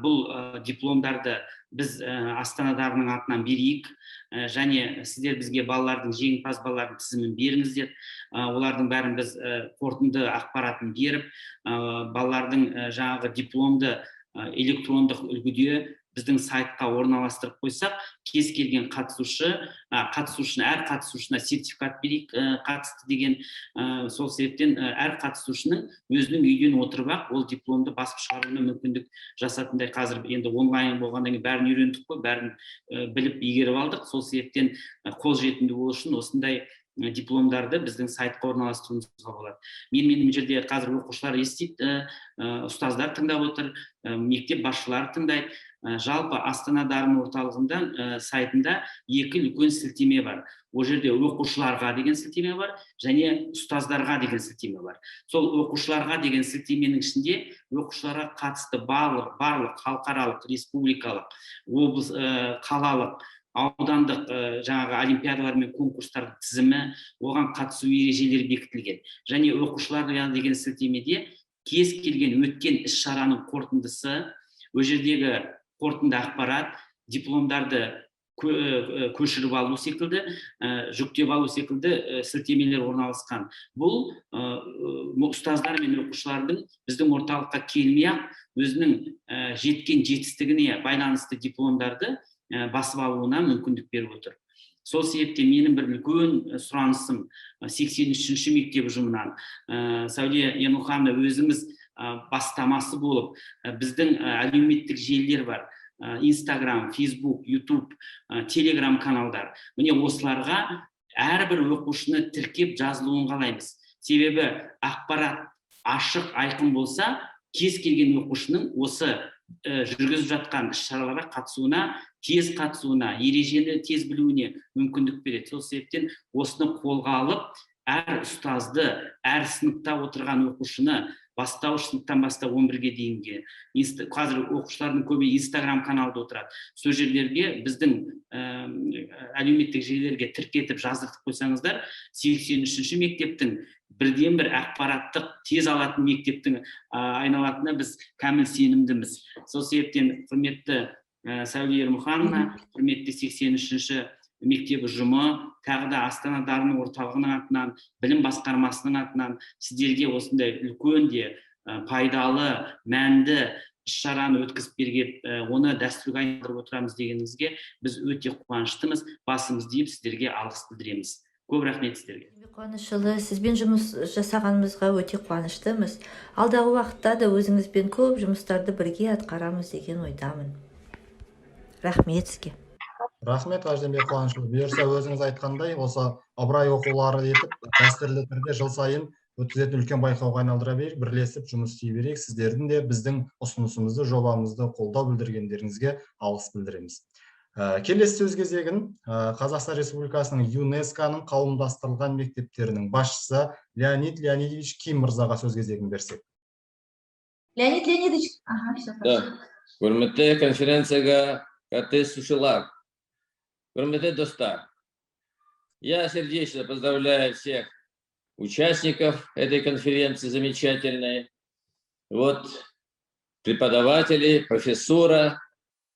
бұл дипломдарды біз Астана дарының атынан берейік, және сіздер бізге балалардың, жеңімпаз балалардың тізімін беріңіздер. Олардың бәрін біз қорытынды ақпаратын беріп, балалардың жаңағы дипломды электрондық үлгіде біздің сайтқа орналастырып қойсақ, кез келген әр қатысушына сертификат берейік қатысты деген. Сол себептен әр қатысушының өзінің үйден отырып-ақ ол дипломды басып шығаруына мүмкіндік жасатындай. Қазір енді онлайн болғаннан кейін бәрін үйрендік қой, бәрін біліп игеріп алдық. Сол себептен қолжетімді болу үшін осындай дипломдарды біздің сайтқа орналастыруымызға болады. Менің жерде қазір оқушылар естиді, ұстаздар тыңдап отыр, мектеп басшылары тыңдайды. Жалпы Астана дарын орталығында сайтында екі үлкен сілтеме бар. Ол жерде оқушыларға деген сілтеме бар, және ұстаздарға деген сілтеме бар. Сол оқушыларға деген сілтеменің ішінде оқушыларға қатысты барлық халықаралық, республикалық, облыс, қалалық, аудандық жаңағы олимпиадалар мен конкурстардың тізімі, оған қатысу ережелері бекітілген. Және оқушыларға деген сілтемеде кез келген өткен іс-шараның қорытындысы, ол жердегі қорытынды ақпарат, дипломдарды көшіріп алу секілді, жүктеп алу секілді сілтемелер орналасқан. Бұл ұстаздар мен оқушылардың біздің орталыққа келмей-ақ өзінің жеткен жетістігіне байланысты дипломдарды басып алуына мүмкіндік беріп отыр. Сол себептен менің бір үлкен сұранысым 83-ші мектеп ұжымынан Сәуле Ермұхановна өзіңіз бастамасы болып, біздің әлеуметтік желілер бар, Инстаграм, Фейсбук, Ютуб, Телеграм каналдар. Міне осыларға әрбір оқушыны тіркеп жазылуын қалаймыз. Себебі ақпарат ашық, айқын болса, кез келген оқушының осы жүргізіп жатқан іс-шараларға қатысуына, тез қатысуына, ережені тез білуіне мүмкіндік береді. Сол себептен осыны қолға алып, әр ұстазды, әр сыныпта отырған оқушыны, бастауыш сыныптан бастап 11-ге дейінге, қазір оқушылардың көбі Инстаграм каналда отырады. Сол жерлерге біздің әлеуметтік желілерге тіркетіп жаздыртып қойсаңыздар, 83-ші мектептің бірден бір ақпараттық тез алатын мектептің айналатынына біз кәміл сенімдіміз. Сол себептен құрметті Сәуле Ермұхановна, құрметті 83-ші мектеп ұжымы, тағы да Астана дарының орталығының атынан, білім басқармасының атынан сіздерге осындай үлкен де пайдалы, мәнді іс-шараны өткізіп берген, оны дәстүрге айналдырып отырамыз дегеніңізге біз өте қуаныштымыз. Басымыз дейіп сіздерге алғыс білдіреміз. Көп рахмет сіздерге. Қуанышұлы, сізбен жұмыс жасағанымызға өте қуаныштымыз. Алдағы уақытта да өзіңізбен көп жұмыстарды бірге атқарамыз деген ойдамын. Рахмет сізге. Рахмет, Қажденбек Қуанышұлы. Бұйырса өзіңіз айтқандай, осы ыбырай оқулары етіп, дәстүрлі түрде жыл сайын өткізетін үлкен байқауға айналдыра берейік, бірлесіп жұмыс істей берейік. Сіздердің де біздің ұсынысымызды, жобамызды қолдау білдіргендеріңізге алғыс білдіреміз. Келесі сөз кезегін Қазақстан Республикасының ЮНЕСКО-ның қауымдастырылған мектептерінің басшысы Леонид Леонидович Ким мырзаға сөз кезегін берсек. Леонид Леонидович, Құрметті конференцияға қатысушылар, құрметті достар, я сердечно поздравляю всех участников этой конференции замечательной. Вот преподаватели, профессура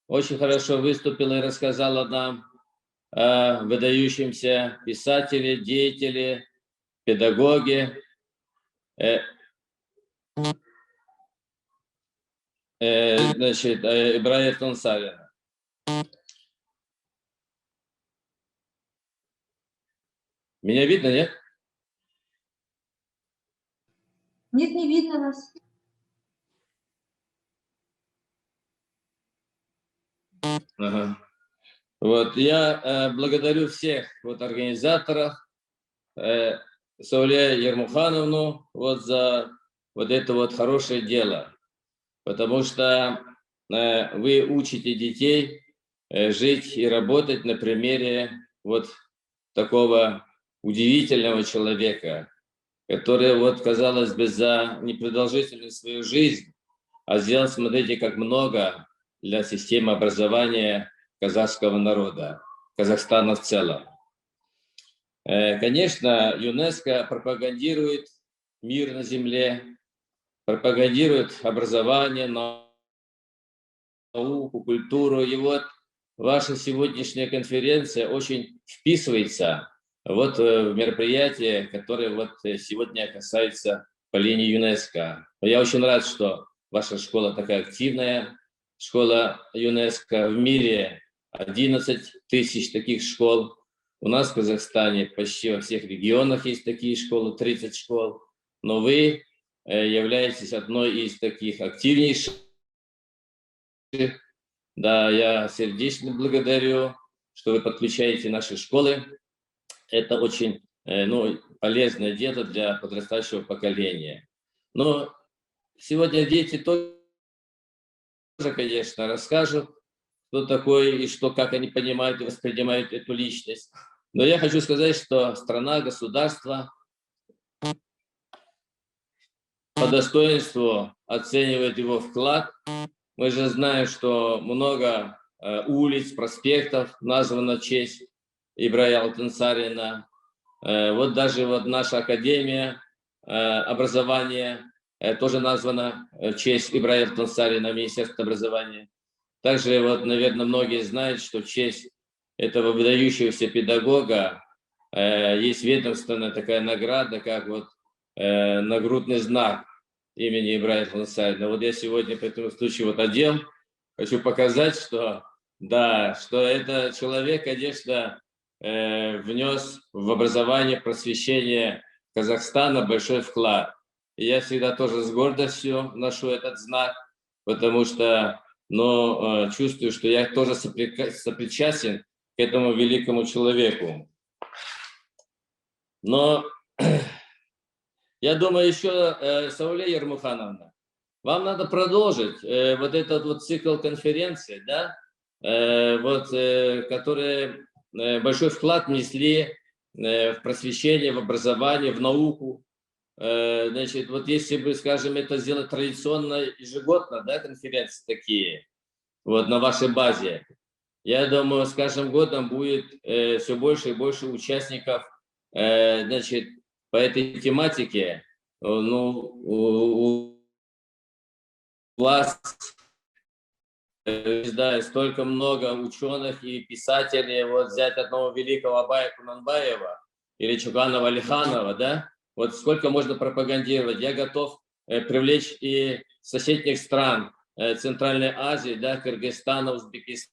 очень хорошо выступила и рассказала нам о выдающемся писателе, деятеле, педагоге. Значит, Ибрая Тонсарина. Меня видно, нет? Нет, не видно нас. Ага. Вот, я благодарю всех организаторов, Сауле Ермухановну за это хорошее дело, потому что вы учите детей жить и работать на примере такого удивительного человека, который, казалось бы, за непродолжительную свою жизнь, а сделал, смотрите, как много для системы образования казахского народа. Казахстана в целом. Конечно, ЮНЕСКО пропагандирует мир на земле, пропагандирует образование, науку, культуру. И вот ваша сегодняшняя конференция очень вписывается вот в мероприятие, которое вот сегодня касается по линии ЮНЕСКО. Я очень рад, что ваша школа такая активная, школа ЮНЕСКО. В мире 11 тысяч таких школ. У нас в Казахстане почти во всех регионах есть такие школы, 30 школ. Но вы являетесь одной из таких активнейших. Да, я сердечно благодарю, что вы подключаете наши школы. Это очень полезное дело для подрастающего поколения. Но сегодня дети тоже, конечно, расскажут, кто такой и что, как они понимают и воспринимают эту личность. Но я хочу сказать, что страна, государство по достоинству оценивает его вклад. Мы же знаем, что много улиц, проспектов названо в честь Ибрая Алтынсарина. Вот даже вот наша академия образования тоже названа в честь Ибрая Алтынсарина, Министерство образования. Также вот, наверное, многие знают, что в честь этого выдающегося педагога есть ведомственная такая награда, как вот нагрудный знак имени Ибрая Алтынсарина. Вот я сегодня по этому случаю вот одел, хочу показать, что да, что это человек, конечно, внес в образование, просвещение Казахстана большой вклад. И я всегда тоже с гордостью ношу этот знак, потому что чувствую, что я тоже сопричастен к этому великому человеку. Но я думаю, еще, Сауле Ермухановна, вам надо продолжить вот этот вот цикл конференций, да, которые большой вклад внесли в просвещение, в образование, в науку. Значит, вот если бы, скажем, это сделать традиционно ежегодно, да, конференции такие, вот на вашей базе, я думаю, с каждым годом будет все больше и больше участников, значит, по этой тематике. У вас, да, столько много ученых и писателей, вот взять одного великого Абая Кунанбаева или Чуганова Алиханова, да, вот сколько можно пропагандировать. Я готов привлечь и соседних стран Центральной Азии, да, Кыргызстана, Узбекистана,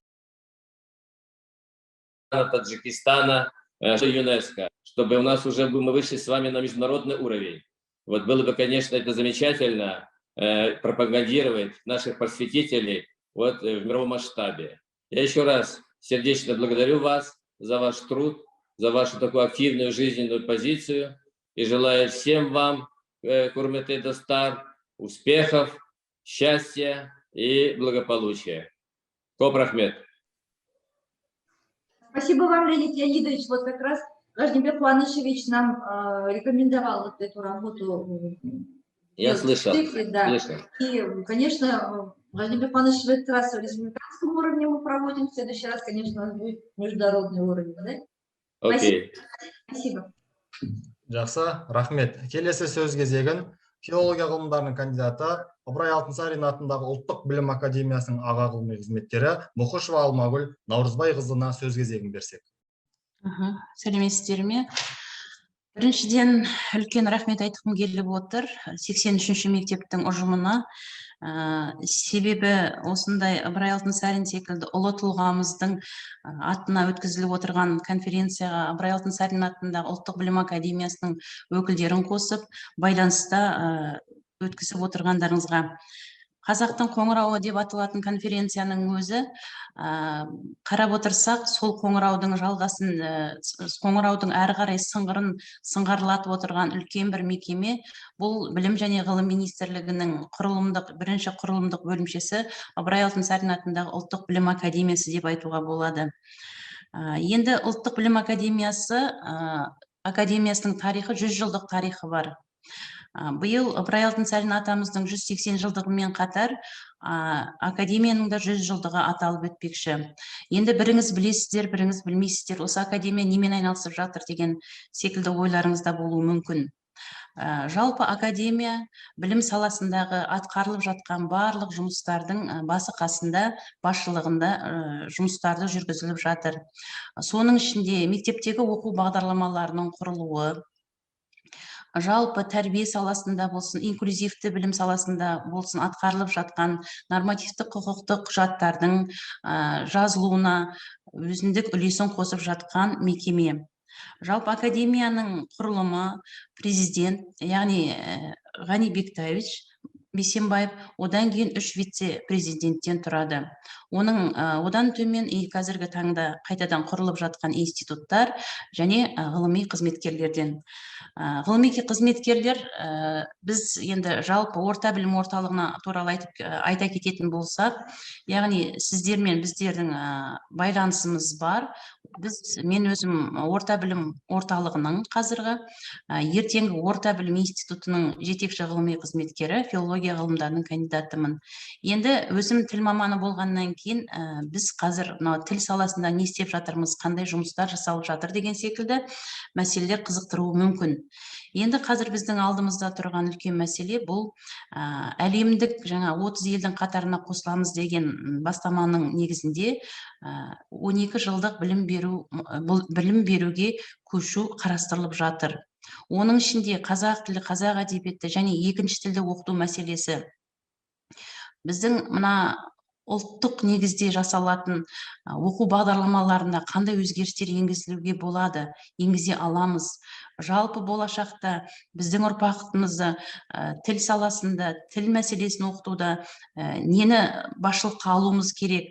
Таджикистана, ЮНЕСКО, чтобы у нас уже мы вышли с вами на международный уровень. Вот было бы, конечно, это замечательно пропагандировать наших просветителей вот в мировом масштабе. Я еще раз сердечно благодарю вас за ваш труд, за вашу такую активную жизненную позицию и желаю всем вам, Курмете Достар, успехов, счастья и благополучия. Коп Рахмет. Спасибо вам, Леонид Леонидович. Вот как раз Ражнебек Куанышевич нам рекомендовал вот эту работу. Я слышал. Да. Слышал. И, конечно, Ражнебек Куанышевич в этот раз в республиканском уровне мы проводим. В следующий раз, конечно, у нас будет международный уровень. Да? Окей. Спасибо. Жақсы, рахмет. Келесі сөз кезегін филология ғылымдарының кандидаты, Ыбырай Алтынсарин атындағы ұлттық білім академиясының аға ғылыми қызметкері Мұқышева Алмагүл Наурызбайқызына сөз кезегін берсек. Сәлеметсіздер ме? Біріншіден үлкен рахмет айтқым келіп отыр 83-ші мектептің ұжымына. Себебі осындай Ыбырай Алтынсарин секілді ұлы тұлғамыздың атына өткізіліп отырған конференцияға Ыбырай Алтынсарин атындағы ұлттық білім академиясының өкілдерін қосып, байланыста өткізіп отырғандарыңызға. Қазақтың қоңырауы деп аталатын конференцияның өзі, қарап отырсақ, сол қоңыраудың жалғасын, қоңыраудың әрі қарай сыңғырын сыңғырлатып отырған үлкен бір мекеме, бұл білім және ғылым министрлігінің бірінші құрылымдық бөлімшесі Ыбырай Алтынсарин атындағы ұлттық білім академиясы деп айтуға болады. Енді ұлттық білім академиясының тарихы 100 жылдық тарихы бар. Биыл Ыбырай Алтынсарин атамыздың 180 жылдығымен қатар академияның да 100 жылдығы аталып өтпекші. Енді біріңіз білесіздер, біріңіз білмейсіздер, осы академия немен айналысып жатыр деген секілді ойларыңызда болуы мүмкін. Жалпы академия білім саласындағы атқарылып жатқан барлық жұмыстардың басы қасында, басшылығында жұмыстарды жүргізіліп жатыр. Соның ішінде мектептегі оқу бағдарламаларының құрылуы, жалпы тәрбие саласында болсын, инклюзивті білім саласында болсын атқарылып жатқан нормативті құқықтық құжаттардың жазылуына өзіндік үлесін қосып жатқан мекеме. Жалпы академияның құрылымы президент, яғни Ғани Бектаевич Бейсенбаев, одан кейін 3 вице-президенттен тұрады. Одан төмен қазіргі таңда қайтадан құрылып жатқан институттар және ғылыми қызметкерлерден. Ғылыми қызметкерлер, біз енді жалпы орта білім орталығына туралы айта кететін болсақ, яғни сіздермен біздердің байланысымыз бар. Мен өзім орта білім орталығының қазіргі, ертеңгі орта білім институтының жетекші ғылыми қызметкері, филология ғылымдарының кандидатымын. Енді өзім тіл маманы болғаннан кейін, біз қазір тіл саласында не істеп жатырмыз, қандай жұмыстар жасалып жатыр деген секілді мәселелер қызықтыруы мүмкін. Енді қазір біздің алдымызда тұрған үлкен мәселе бұл әлемдік 30 елдің қатарына қосыламыз деген бастаманың негізінде 12 жылдық білім беруге көшу қарастырылып жатыр. Оның ішінде қазақ тілі, қазақ әдебиеті және екінші тілді оқыту мәселесі. Біздің ұлттық негізде жасалатын оқу бағдарламаларында қандай өзгерістер енгізілуге болады, енгізе аламыз. Жалпы болашақта біздің ұрпағымызды тіл саласында, тіл мәселесін оқытуда нені басшылыққа алуымыз керек,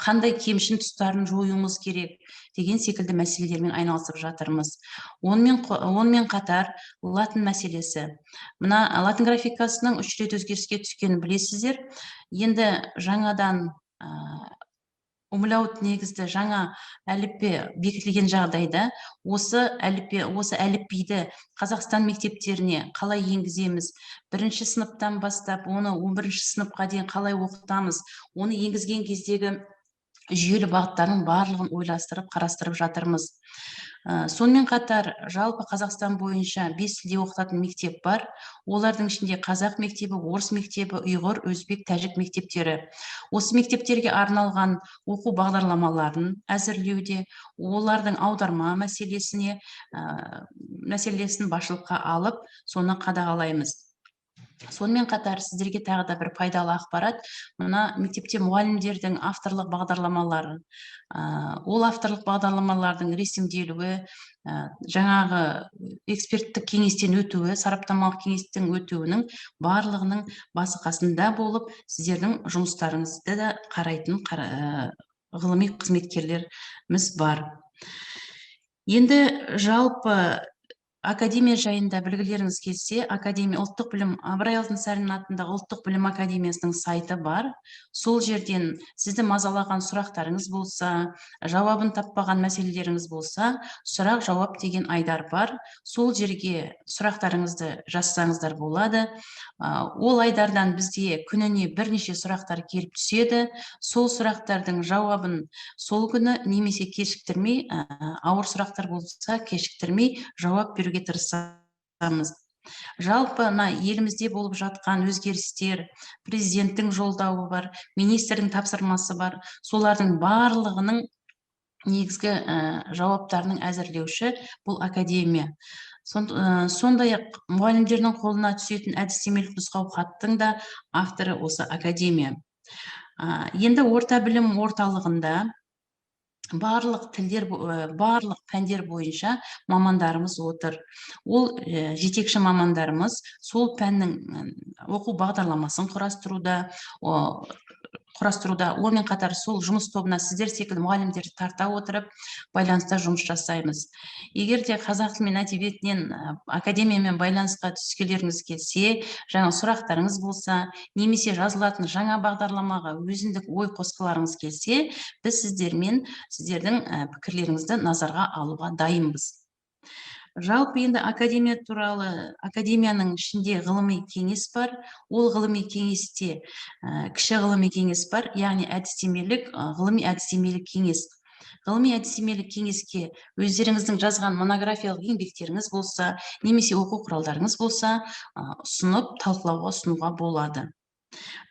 қандай кемшін тұстарын жоюымыз керек деген секілді мәселелермен айналысып жатырмыз. Онымен қатар латын мәселесі. Латын графикасының 3 рет өзгеріске түскенін білесіздер. Енді жаңадан умляут негізді жаңа әліппе бекітілген жағдайда осы әліпбиді Қазақстан мектептеріне қалай енгіземіз, 1-ші сыныптан бастап оны 11-ші сыныпқа дейін қалай оқытамыз, оны енгізген кездегі жүйелі бағыттардың барлығын ойластырып, қарастырып жатырмыз. Сонымен қатар жалпы Қазақстан бойынша 5 тілде оқытатын мектеп бар. Олардың ішінде қазақ мектебі, орыс мектебі, ұйғыр, өзбек, тәжік мектептері. Осы мектептерге арналған оқу бағдарламаларын әзірлеуде, олардың аударма мәселесін басшылыққа алып, соны қадағалаймыз. Сонымен қатар сіздерге тағы да бір пайдалы ақпарат, мектепте мұғалімдердің авторлық бағдарламалары. Ол авторлық бағдарламалардың ресімделуі, жаңағы эксперттік кеңестен өтуі, сараптамалық кеңестен өтуінің барлығының басы қасында болып, сіздердің жұмыстарыңызды да қарайтын ғылыми қызметкерлеріміз бар. Енді жалпы академия жайында білгілеріңіз келсе, академия ұлттық білім, Абырай Алтынсарин атындағы ұлттық білім академиясының сайты бар. Сол жерден сізді мазалаған сұрақтарыңыз болса, жауабын таппаған мәселелеріңіз болса, сұрақ жауап деген айдар бар. Сол жерге сұрақтарыңызды жазсаңыздар болады. Ол айдардан бізде күніне бірнеше сұрақтар келіп түседі. Сол сұрақтардың жауабын сол күні немесе кешіктірмей, ауыр сұрақтар болса кешіктірмей жауап беруге тырысамыз. Жалпы елімізде болып жатқан өзгерістер, президенттің жолдауы бар, министрдің тапсырмасы бар. Солардың барлығының негізгі жауаптарының әзірлеуші бұл академия. Сондай-ақ мұғалімдердің қолына түсетін әдістемелік нұсқауқаттың да авторы осы академия. Енді орта білім орталығында барлық пәндер бойынша мамандарымыз отыр. Ол жетекші мамандарымыз сол пәннің оқу бағдарламасын құрастыруда, онымен қатар сол жұмыс тобына сіздер секілді мұғалімдерді тарта отырып, байланыста жұмыс жасаймыз. Егер де қазақ тілі мен әдебиетінен академиямен байланысқа түскелеріңіз келсе, жаңа сұрақтарыңыз болса, немесе жазылатын жаңа бағдарламаға өзіндік ой қосқыларыңыз келсе, біз сіздердің пікірлеріңізді назарға алуға дайынбыз. Жалпы енді академия туралы, академияның ішінде ғылыми кеңес бар. Ол ғылыми кеңесте кіші ғылыми кеңес бар, яғни әдістемелік, ғылыми әдістемелік кеңес. Ғылыми әдістемелік кеңеске өздеріңіздің жазған монографиялық еңбектеріңіз болса, немесе оқу құралдарыңыз болса, ұсынып, талқылауға ұсынуға болады.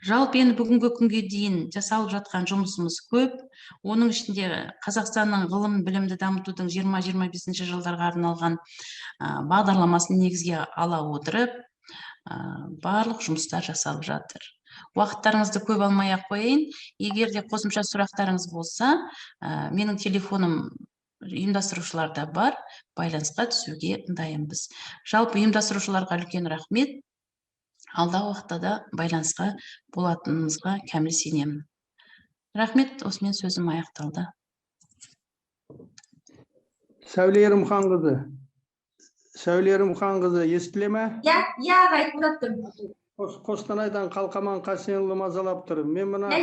Жалпы енді бүгінгі күнге дейін жасалып жатқан жұмысымыз көп. Оның ішінде Қазақстанның ғылым білімді дамытудың 20-25 жылдарға арналған бағдарламасын негізге ала отырып, барлық жұмыстар жасалып жатыр. Уақыттарыңызды көп алмай ақ қояйын. Егер де қосымша сұрақтарыңыз болса, менің телефоным ұйымдастырушыларда бар, байланысқа түсуге дайынбыз. Жалпы ұйымдастырушыларға үлкен рахмет. Алдағы уақытта да байланысқа болатынымызға кәміл сенемін. Рахмет, осымен сөзім аяқталды. Сәуле Ерімханқызы естіле ме? Я айтып тұрмын. Қостанайдан Қалқаман Қасенұлы мазалап тұр. Мен мына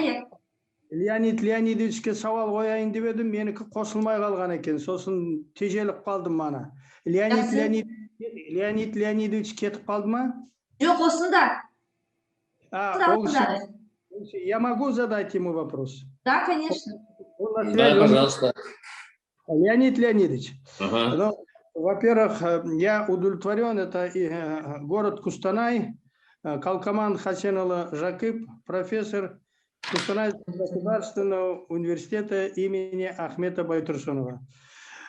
Леонид Леонидовичке сауал қояйын деп едім, менікі қосылмай қалған екен. Сосын тежеліп қалдым мана. Леонид Леонидович кетіп қалды ма? Жоқ, осында. Я могу задать ему вопрос? Да, конечно. Да, пожалуйста. Леонид Леонидович, во-первых, я удовлетворен, это город Кустанай, Қалқаман Хасенұлы Жақып, профессор Кустанайского государственного университета имени Ахмета Байтурсунова.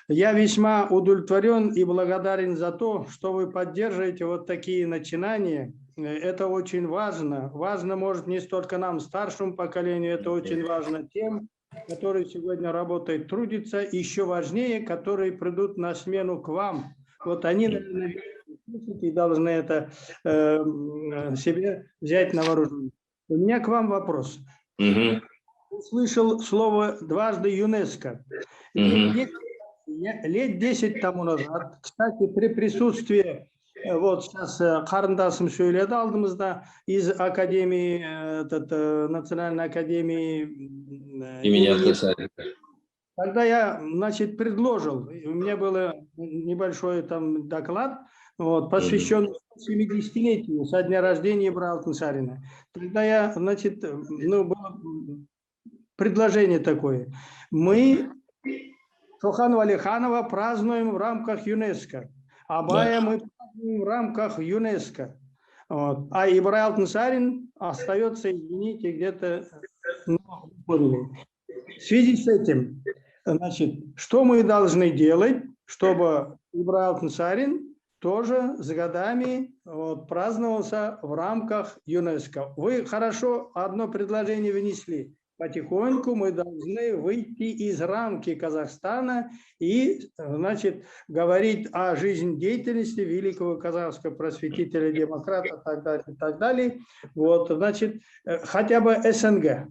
Я весьма удовлетворен и благодарен за то, что вы поддерживаете вот такие начинания. Это очень важно. Важно, может, не столько нам, старшему поколению, это очень важно тем, которые сегодня работают, трудятся, и еще важнее, которые придут на смену к вам. Вот они, наверное, должны это себе взять на вооружение. У меня к вам вопрос. Услышал слово дважды ЮНЕСКО. Лет 10 тому назад, кстати, при присутствии, вот сейчас қарындасым сөйледі алдымызда, из Академии, Национальной Академии имени Алтынсарина. Тогда я, значит, предложил, у меня был небольшой там доклад, вот, посвященный 70-летию со дня рождения Ибрая Алтынсарина. Тогда я, значит, было предложение такое. Мы Шохан Валиханова празднуем в рамках ЮНЕСКО. Абая мы празднуем в рамках ЮНЕСКО. Вот. А Ибрай Алтынсарин остается, извините, где-то в связи с этим, значит, что мы должны делать, чтобы Ибрай Алтынсарин тоже с годами вот, праздновался в рамках ЮНЕСКО. Вы хорошо одно предложение внесли. Потихоньку мы должны выйти из рамки Казахстана и, значит, говорить о жизнедеятельности великого казахского просветителя, демократа и так далее. Вот, значит, хотя бы СНГ.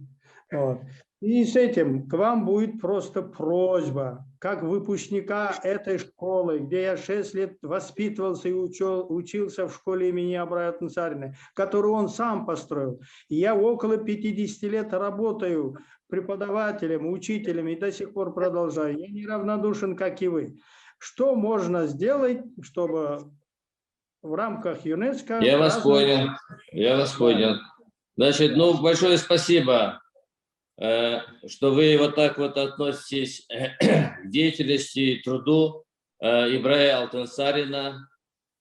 Вот. И с этим к вам будет просто просьба, как выпускника этой школы, где я 6 лет воспитывался и учился в школе имени Ибрая Алтынсарина, которую он сам построил. И я около 50 лет работаю преподавателем, учителем и до сих пор продолжаю. Я неравнодушен, как и вы. Что можно сделать, чтобы в рамках ЮНЕСКО... Я вас понял. Значит, большое спасибо, что вы вот так вот относитесь к деятельности и труду Ибрая Алтынсарина.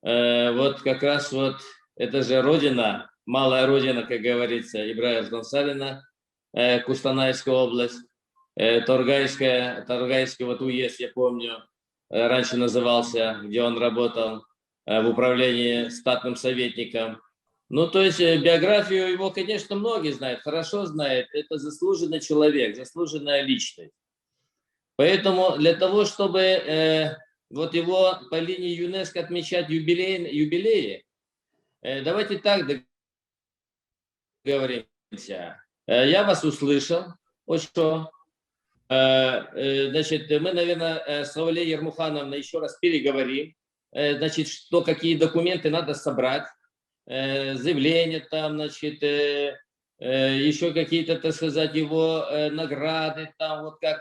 Вот как раз вот это же родина, малая родина, как говорится, Ибрая Алтынсарина, Кустанайская область, Торгайский вот уезд, я помню, раньше назывался, где он работал в управлении статным советником. То есть биографию его, конечно, многие знают, хорошо знают. Это заслуженный человек, заслуженная личность. Поэтому для того, чтобы вот его по линии ЮНЕСКО отмечать юбилеи, давайте так договоримся. Я вас услышал. Вот что. Значит, мы, наверное, с Саулей Ермухановной еще раз переговорим. Значит, какие документы надо собрать. Заявление там, значит, еще какие-то, так сказать, его награды, там вот как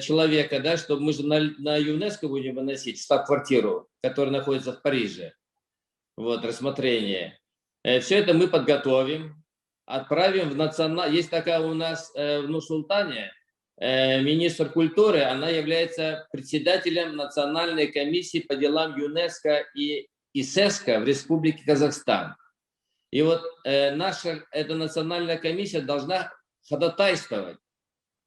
человека, да, чтобы мы же на ЮНЕСКО будем выносить, штаб-квартиру. который находится в Париже. Вот, рассмотрение. Все это мы подготовим, отправим в национальный... Есть такая у нас в Нур-Султане министр культуры, она является председателем Национальной комиссии по делам ЮНЕСКО и ИСЭСКО в Республике Казахстан. И вот наша эта национальная комиссия должна ходатайствовать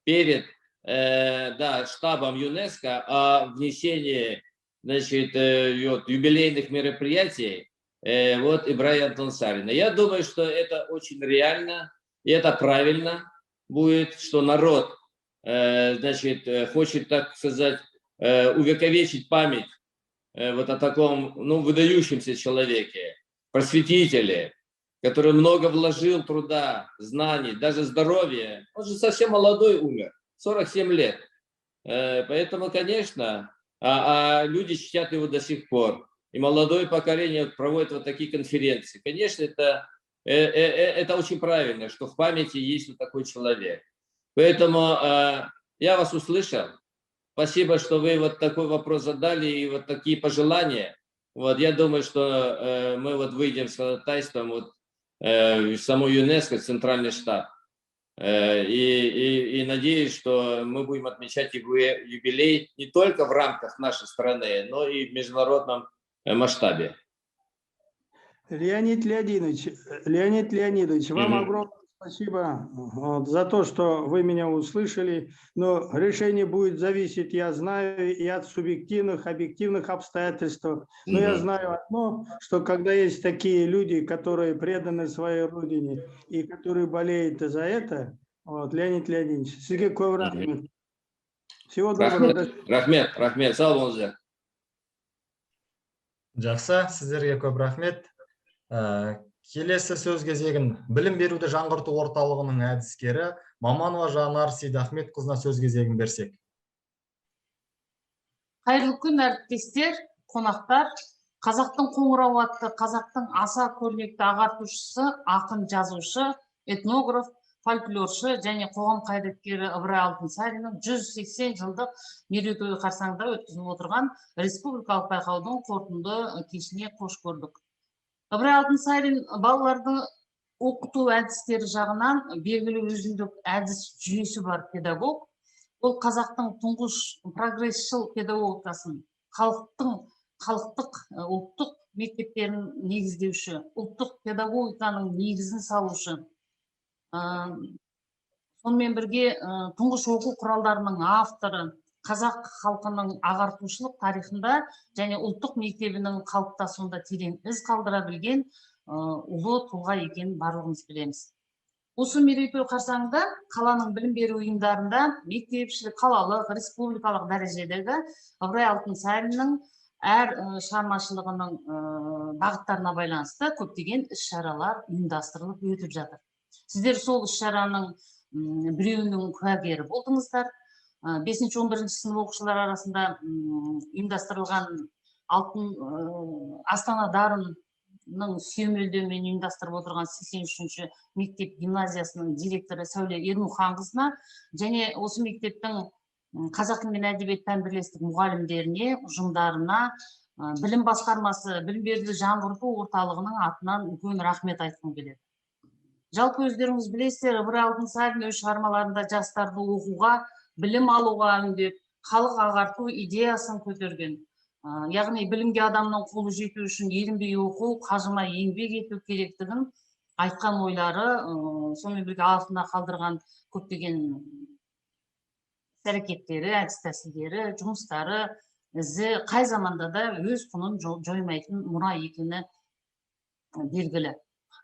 перед штабом ЮНЕСКО о внесении, значит, юбилейных мероприятий Ибрая Алтынсарина. Я думаю, что это очень реально, и это правильно будет, что народ, значит, хочет, так сказать, увековечить память вот о таком, выдающемся человеке, просветителе, который много вложил труда, знаний, даже здоровья. Он же совсем молодой умер, 47 лет. Поэтому, конечно, люди чтят его до сих пор. И молодое поколение проводит вот такие конференции. Конечно, это очень правильно, что в памяти есть вот такой человек. Поэтому я вас услышал. Спасибо, что вы вот такой вопрос задали и вот такие пожелания. Вот, я думаю, что мы вот выйдем с ходатайством в саму ЮНЕСКО, центральный штаб. И надеюсь, что мы будем отмечать юбилей не только в рамках нашей страны, но и в международном масштабе. Леонид Леонидович, вам огромное спасибо за то, что вы меня услышали. Но решение будет зависеть, я знаю, и от субъективных, объективных обстоятельств. Но я знаю одно, что когда есть такие люди, которые преданы своей родине и которые болеют за это, Леонид Леонидович, сізге көп рахмет. Всего доброго. Рахмет, сау болыңыздар. Жақсы, сіздерге көп рахмет. Келесі сөз кезегін білім беруді жаңғырту орталығының әдіскері Маманова Жанар Сейдахметқызына сөз кезегін берсек. Қайырлы күн, әріптестер, қонақтар. Қазақтың қоңырауы атты қазақтың аса көрнекті ағартушысы, ақын, жазушы, этнограф, фольклоршы және қоғам қайраткері Ыбырай Алтынсариннің 180 жылдық мерейтойы қарсаңында өткізіліп отырған республикалық байқаудың қорытынды кешіне қош көрдік. Ыбырай Алтынсарин балаларды оқыту әдістері жағынан белгілі өзіндік әдіс жүйесі бар педагог. Ол қазақтың тұңғыш прогрессшіл педагогикасын, халықтық ұлттық мектептерін негіздеуші, ұлттық педагогиканың негізін салушы. Сонымен бірге тұңғыш оқу құралдарының авторы, қазақ халқының ағартушылық тарихында және ұлттық мектебінің қалыптасуында терең із қалдыра білген ұлы тұлға екенін барлығымыз білеміз. Осы мерейтой қарсаңында қаланың білім беру ұйымдарында мектепшілік, қалалық, республикалық дәрежедегі Ыбырай Алтынсариннің әр шығармашылығының бағыттарына байланысты көптеген іс-шаралар ұйымдастырылып өтіп жатыр. Сіздер сол іс-шараның біреуінің куәгері болдыңыздар. 5-11 сынып оқушылар арасында ұйымдастырылған Астана дарынның сүйемелдеуімен ұйымдастырып отырған 83-ші мектеп гимназиясының директоры Сәуле Ермұханқызына және осы мектептің қазақ тілі мен әдебиет пән бірлестік мұғалімдеріне, ұжымдарына, білім басқармасы, білім беруді жаңғырту орталығының атынан үлкен рахмет айтқым келеді. Жалпы өздеріңіз білесіздер, Ыбырай Алтынсарин өз шығармаларында жастарды оқуға, білім алуға үндеп, халық ағарту идеясын көтерген. Яғни білімге адамның қолы жету үшін ерінбей оқу, қажымай еңбек ету керектігін айтқан ойлары, сонымен бірге артында қалдырған көптеген әрекеттері, әдіс-тәсілдері, жұмыстары, ізі қай заманда да өз құнын жоймайтын мұра екені белгілі.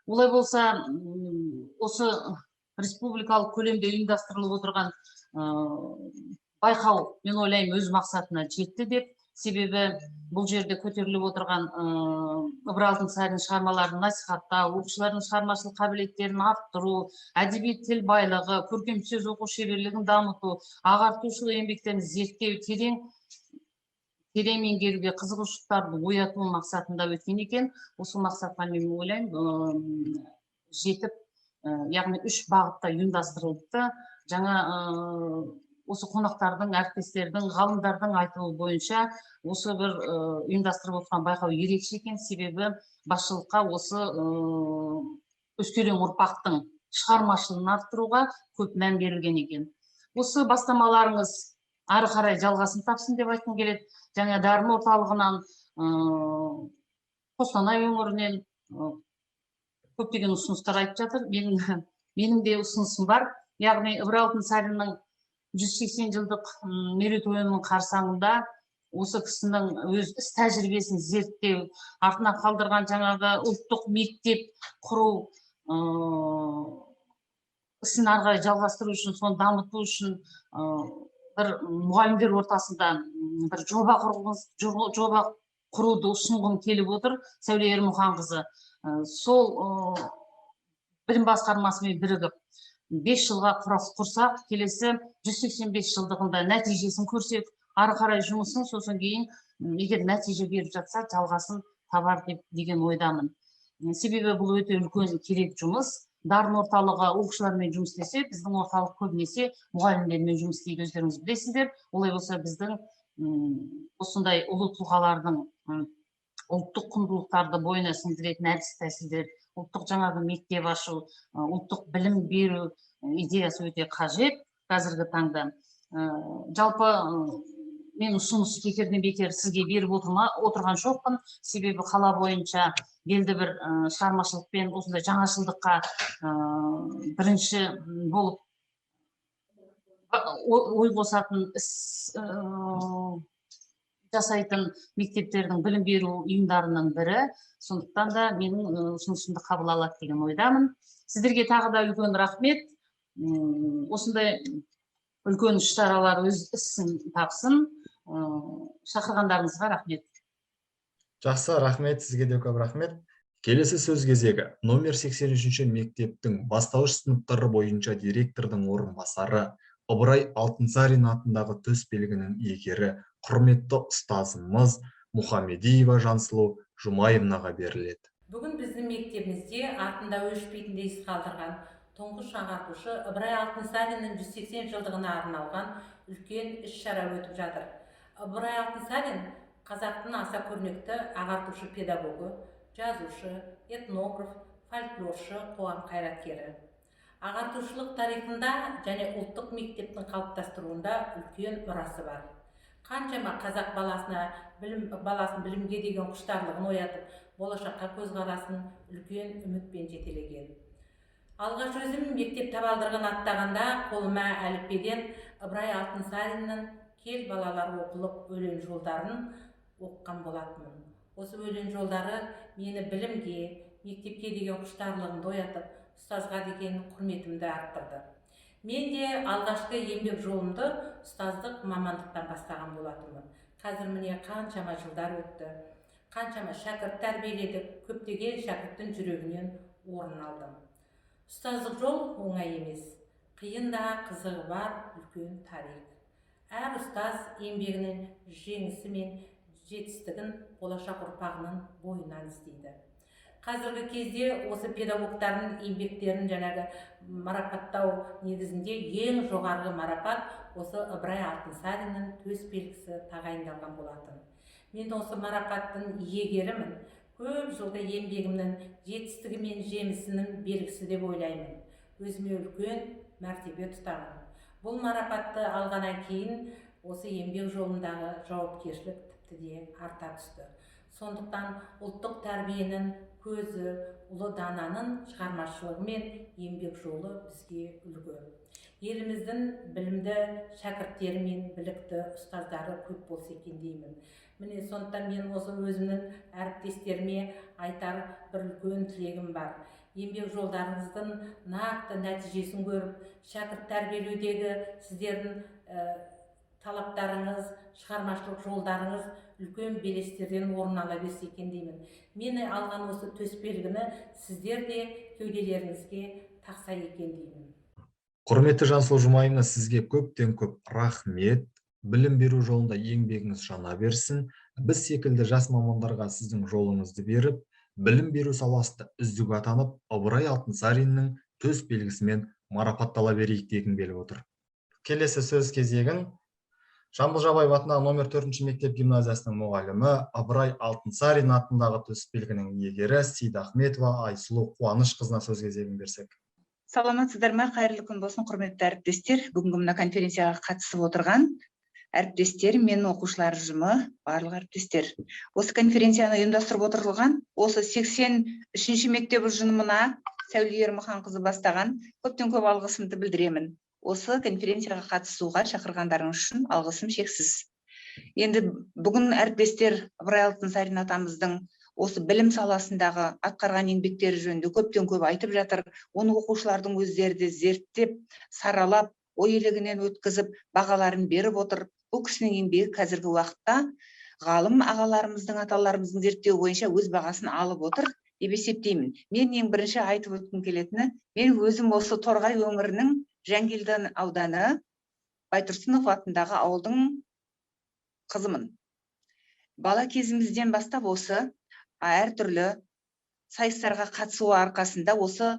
Олай болса, осы республикалық көлемде ұйымдастырылып отырған байқау, мен ойлаймын, өз мақсатына жетті деп. Себебі бұл жерде көтеріліп отырған Ыбырай Алтынсарин шығармаларын насихаттау, оқушылардың шығармашылық қабілеттерін арттыру, әдеби тіл байлығы, көркем сөз оқу шеберлігін дамыту, ағартушылық еңбектерін зерттеу, терең меңгеруге қызығушылықтарды ояту мақсатында өткен екен. Осы мақсатқа мен ойлаймын жетіп, яғни 3 бағытта ұйымдастырылды. Жаңа осы қонақтардың, әріптестердің, ғалымдардың айтуы бойынша осы бір ұйымдастырып отырған байқау ерекше екен, себебі басшылыққа осы өскелең ұрпақтың шығармашылығын арттыруға көп мән берілген екен. Осы бастамаларыңыз ары қарай жалғасын тапсын деп айтқым келеді. Жаңа дарын орталығынан, Қостанай өңірінен көптеген ұсыныстар айтып жатыр. Менің де ұсынысым бар. Яғни Ыбырай Алтынсариннің 180 жылдық мерейтойының қарсаңында осы кісінің өз іс тәжірибесін зерттеу, артына қалдырған жаңағы ұлттық мектеп құру ісін ары қарай жалғастыру үшін, соны дамыту үшін бір мұғалімдер ортасында бір жоба құруды ұсынғым келіп отыр. Сәуле Ермұханқызы сол білім басқармасымен бірігіп 5 жылға құрсақ, келесі 185 жылдығында нәтижесін көрсек, ары қарай жұмысын, сосын кейін егер нәтиже беріп жатса, жалғасын табар деген ойдамын. Себебі бұл өте үлкен керек жұмыс. Дарын орталығы оқушылармен жұмыс істесе, біздің орталық көбінесе мұғалімдермен жұмыс істейді, өздеріңіз білесіздер. Олай болса біздің осындай ұлы тұлғалардың ұлттық құндылықтарды бойына сіңдіретін әдіс тәсілдер, ұлттық жаңағы мектеп ашу, ұлттық білім беру идеясы өте қажет қазіргі таңда. Жалпы мен ұсыныс бекерден бекер сізге беріп отырған жоқпын, себебі қала бойынша белді бір шығармашылықпен осындай жаңашылдыққа бірінші болып ой қосатын іс жасайтын мектептердің білім беру ұйымдарының бірі. Сондықтан да менің ұсынысымды қабыл алады деген ойдамын. Сіздерге тағы да үлкен рахмет. Осындай үлкен іс-шаралар өз ісін тапсын. Шақырғандарыңызға рахмет. Жақсы, рахмет, сізге де көп рахмет. Келесі сөз кезегі номер 83-ші мектептің бастауыш сыныптары бойынша директордың орынбасары Ыбырай Алтынсарин атындағы төсбелгінің иегері құрметті ұстазымыз Мұхамедиева Жансұлу Жұмайымнаға беріледі. Бүгін біздің мектебімізде артында өшпейтіндей із қалдырған тұңғыш ағартушы Ыбырай Алтынсариннің 180 жылдығына арналған үлкен іс-шара өтіп жатыр. Ыбырай Алтынсарин қазақтың аса көрнекті ағартушы педагогы, жазушы, этнограф, фольклоршы, қоғам қайраткері. Ағартушылық тарихында және ұлттық мектептің қалыптастыруында үлкен мұрасы бар. Қаншама қазақ баласын білімге деген құштарлығын оятып, болашаққа көзқарасын үлкен үмітпен жетелеген. Алғаш өзім мектеп табалдырығын аттағанда қолыма әліппеден Ыбырай Алтынсариннің «Кел балалар оқылып» өлең жолдарын оққан болатынмын. Осы өлең жолдары мені білімге, мектепке деген құштарлығымды оятып, ұстазға деген құрметімді арттырды. Мен де алғашқы еңбек жолымды ұстаздық мамандықтан бастаған болатынмын. Қазір міне қаншама жылдар өтті, қаншама шәкірт тәрбиеледік, көптеген шәкірттің жүрегінен орын алдым. Ұстаздық жол оңай емес, қиын да қызығы бар үлкен тарих. Әр ұстаз еңбегінің жеңісі мен жетістігін болашақ ұрпағының бойынан іздейді. Қазіргі кезде осы педагогтардың еңбектерін жаңағы марапаттау негізінде ең жоғарғы марапат осы Ыбырай Алтынсариннің төсбелгісі тағайындалған болатын. Мен осы марапаттың иегерімін. Көп жылғы еңбегімнің жетістігі мен жемісінің белгісі деп ойлаймын. Өзіме үлкен мәртебе тұтамын. Бұл марапатты алғаннан кейін осы еңбек жолындағы жауапкершілік тіпті де арта түсті. Сондықтан ұлттық тәрбиенің көзі, ұлы дананың шығармашылығы мен еңбек жолы бізге үлгі. Еліміздің білімді шәкірттері мен білікті ұстаздары көп болса екен деймін. Міне сондықтан мен осы өзімнің әріптестеріме айтар бір үлкен тілегім бар. Еңбек жолдарыңыздың нақты нәтижесін көріп, шәкірт тәрбиелеудегі сіздердің талаптарыңыз, шығармашылық жолдарыңыз үлкен белестерден орын ала берсе екен деймін. Мені алған осы төсбелгіні сіздер де кеуделеріңізге тақса екен деймін. Құрметті Жансұлу Жұмайымна, сізге көптен көп рахмет. Білім беру жолында еңбегіңіз жана берсін. Біз секілді жас мамандарға сіздің жолыңызды беріп, білім беру саласында үздік атанып, Ыбырай Алтынсариннің төсбелгісімен марапаттала берейік дегім келіп отыр. келесі сөз кезегін Жамбыл Жабаев атындағы номер 4 мектеп гимназиясының мұғалімі Ыбырай Алтынсарин атындағы төсбелгінің иегері Сейдахметова Айсұлу Қуанышқызына сөз кезегін берсек. Саламатсыздар ма, қайырлы күн болсын, құрметті әріптестер. Бүгінгі мына конференцияға қатысып отырған әріптестер, мен оқушылар ұжымы, барлық әріптестер. Осы конференцияны ұйымдастырып отырылған, осы 83-ші мектеп ұжымына Сәуле Ермұханқызы бастаған көптен көп алғысымды білдіремін. Осы конференцияға қатысуға шақырғандарың үшін алғысым шексіз. Енді бүгін әріптестер Ыбырай Алтынсарин атамыздың осы білім саласындағы атқарған еңбектері жөнінде көптен көп айтып жатыр. Оны оқушылардың өздері де зерттеп, саралап, ой елегінен өткізіп, бағаларын беріп отыр. Бұл кісінің еңбегі қазіргі уақытта ғалым ағаларымыздың, аталарымыздың зерттеу бойынша өз бағасын алып отыр деп есептеймін. Мен ең бірінші айтып өткім келетіні, мен өзім осы Торғай өңірінің Жангелді ауданы Байтұрсынов атындағы ауылдың қызымын. Бала кезімізден бастап осы әртүрлі сайыстарға қатысу арқасында осы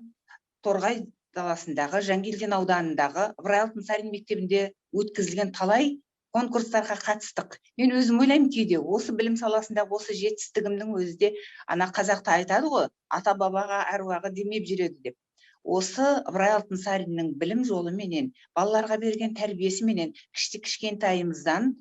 Торғай даласындағы Жангелдин ауданындағы Ыбырай Алтынсарин мектебінде өткізілген талай конкурстарға қатыстық. Мен өзім ойлаймын кейде осы білім саласындағы осы жетістігімнің өзі де ана қазақта айтады ғой, ата бабаға әруағы демеп жүреді деп. Осы Ыбырай Алтынсариннің білім жолы менен, балаларға берген тәрбиесі менен кішкентайымыздан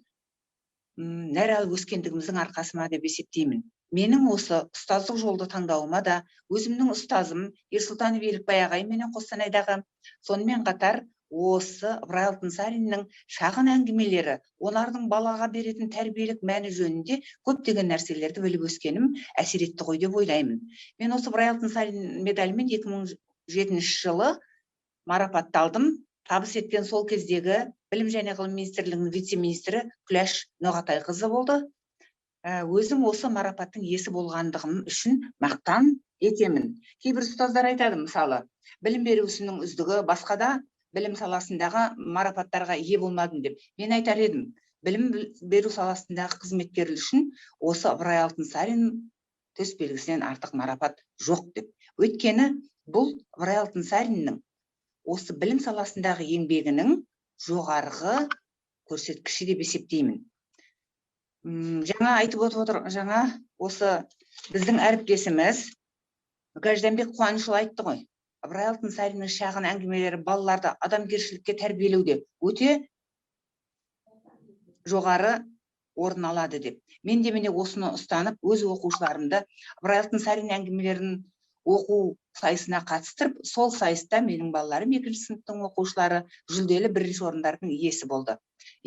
нәр алып өскендігіміздің арқасыма деп есептеймін. Менің осы ұстаздық жолды таңдауыма да өзімнің ұстазым Ерсұлтанов Елікбай ағай менен Қостанайдағы, сонымен қатар осы Ыбырай Алтынсариннің шағын әңгімелері, олардың балаға беретін тәрбиелік мәні жөнінде көптеген нәрселерді біліп өскенім әсер етті ғой деп ойлаймын. Мен осы Ыбырай Алтынсарин медалімен 2007 жылы марапатталдым. Табыс еткен сол кездегі Білім және ғылым министрлігінің вице-министрі Күләш Ноғатайқызы болды. Өзім осы марапаттың иесі болғандығым үшін мақтан етемін. Кейбір ұстаздар айтады, мысалы, білім беру ісінің үздігі, басқада білім саласындағы марапаттарға ие болмадым деп. Мен айтар едім, білім беру саласындағы қызметкерлер үшін осы Ыбырай Алтынсарин төсбелгісінен артық марапат жоқ деп. Өйткені бұл Ыбырай Алтынсариннің осы білім саласындағы еңбегінің жоғарғы көрсеткіші деп есептеймін. Жаңа айтып отыр, жаңа осы біздің әріптесіміз Гажданбек Қуанышұлы айтты ғой. Ыбырай Алтынсариннің шағын әңгімелері балаларды адамгершілікке тәрбиелеуде өте жоғары орын алады деп. Мен де міне осыны ұстанып, өз оқушыларымды Ыбырай Алтынсарин әңгімелерін оқу сайысына қатыстырып, сол сайыста менің балаларым 2-ші сыныптың оқушылары жүлделі 1-ші орындардың иесі болды.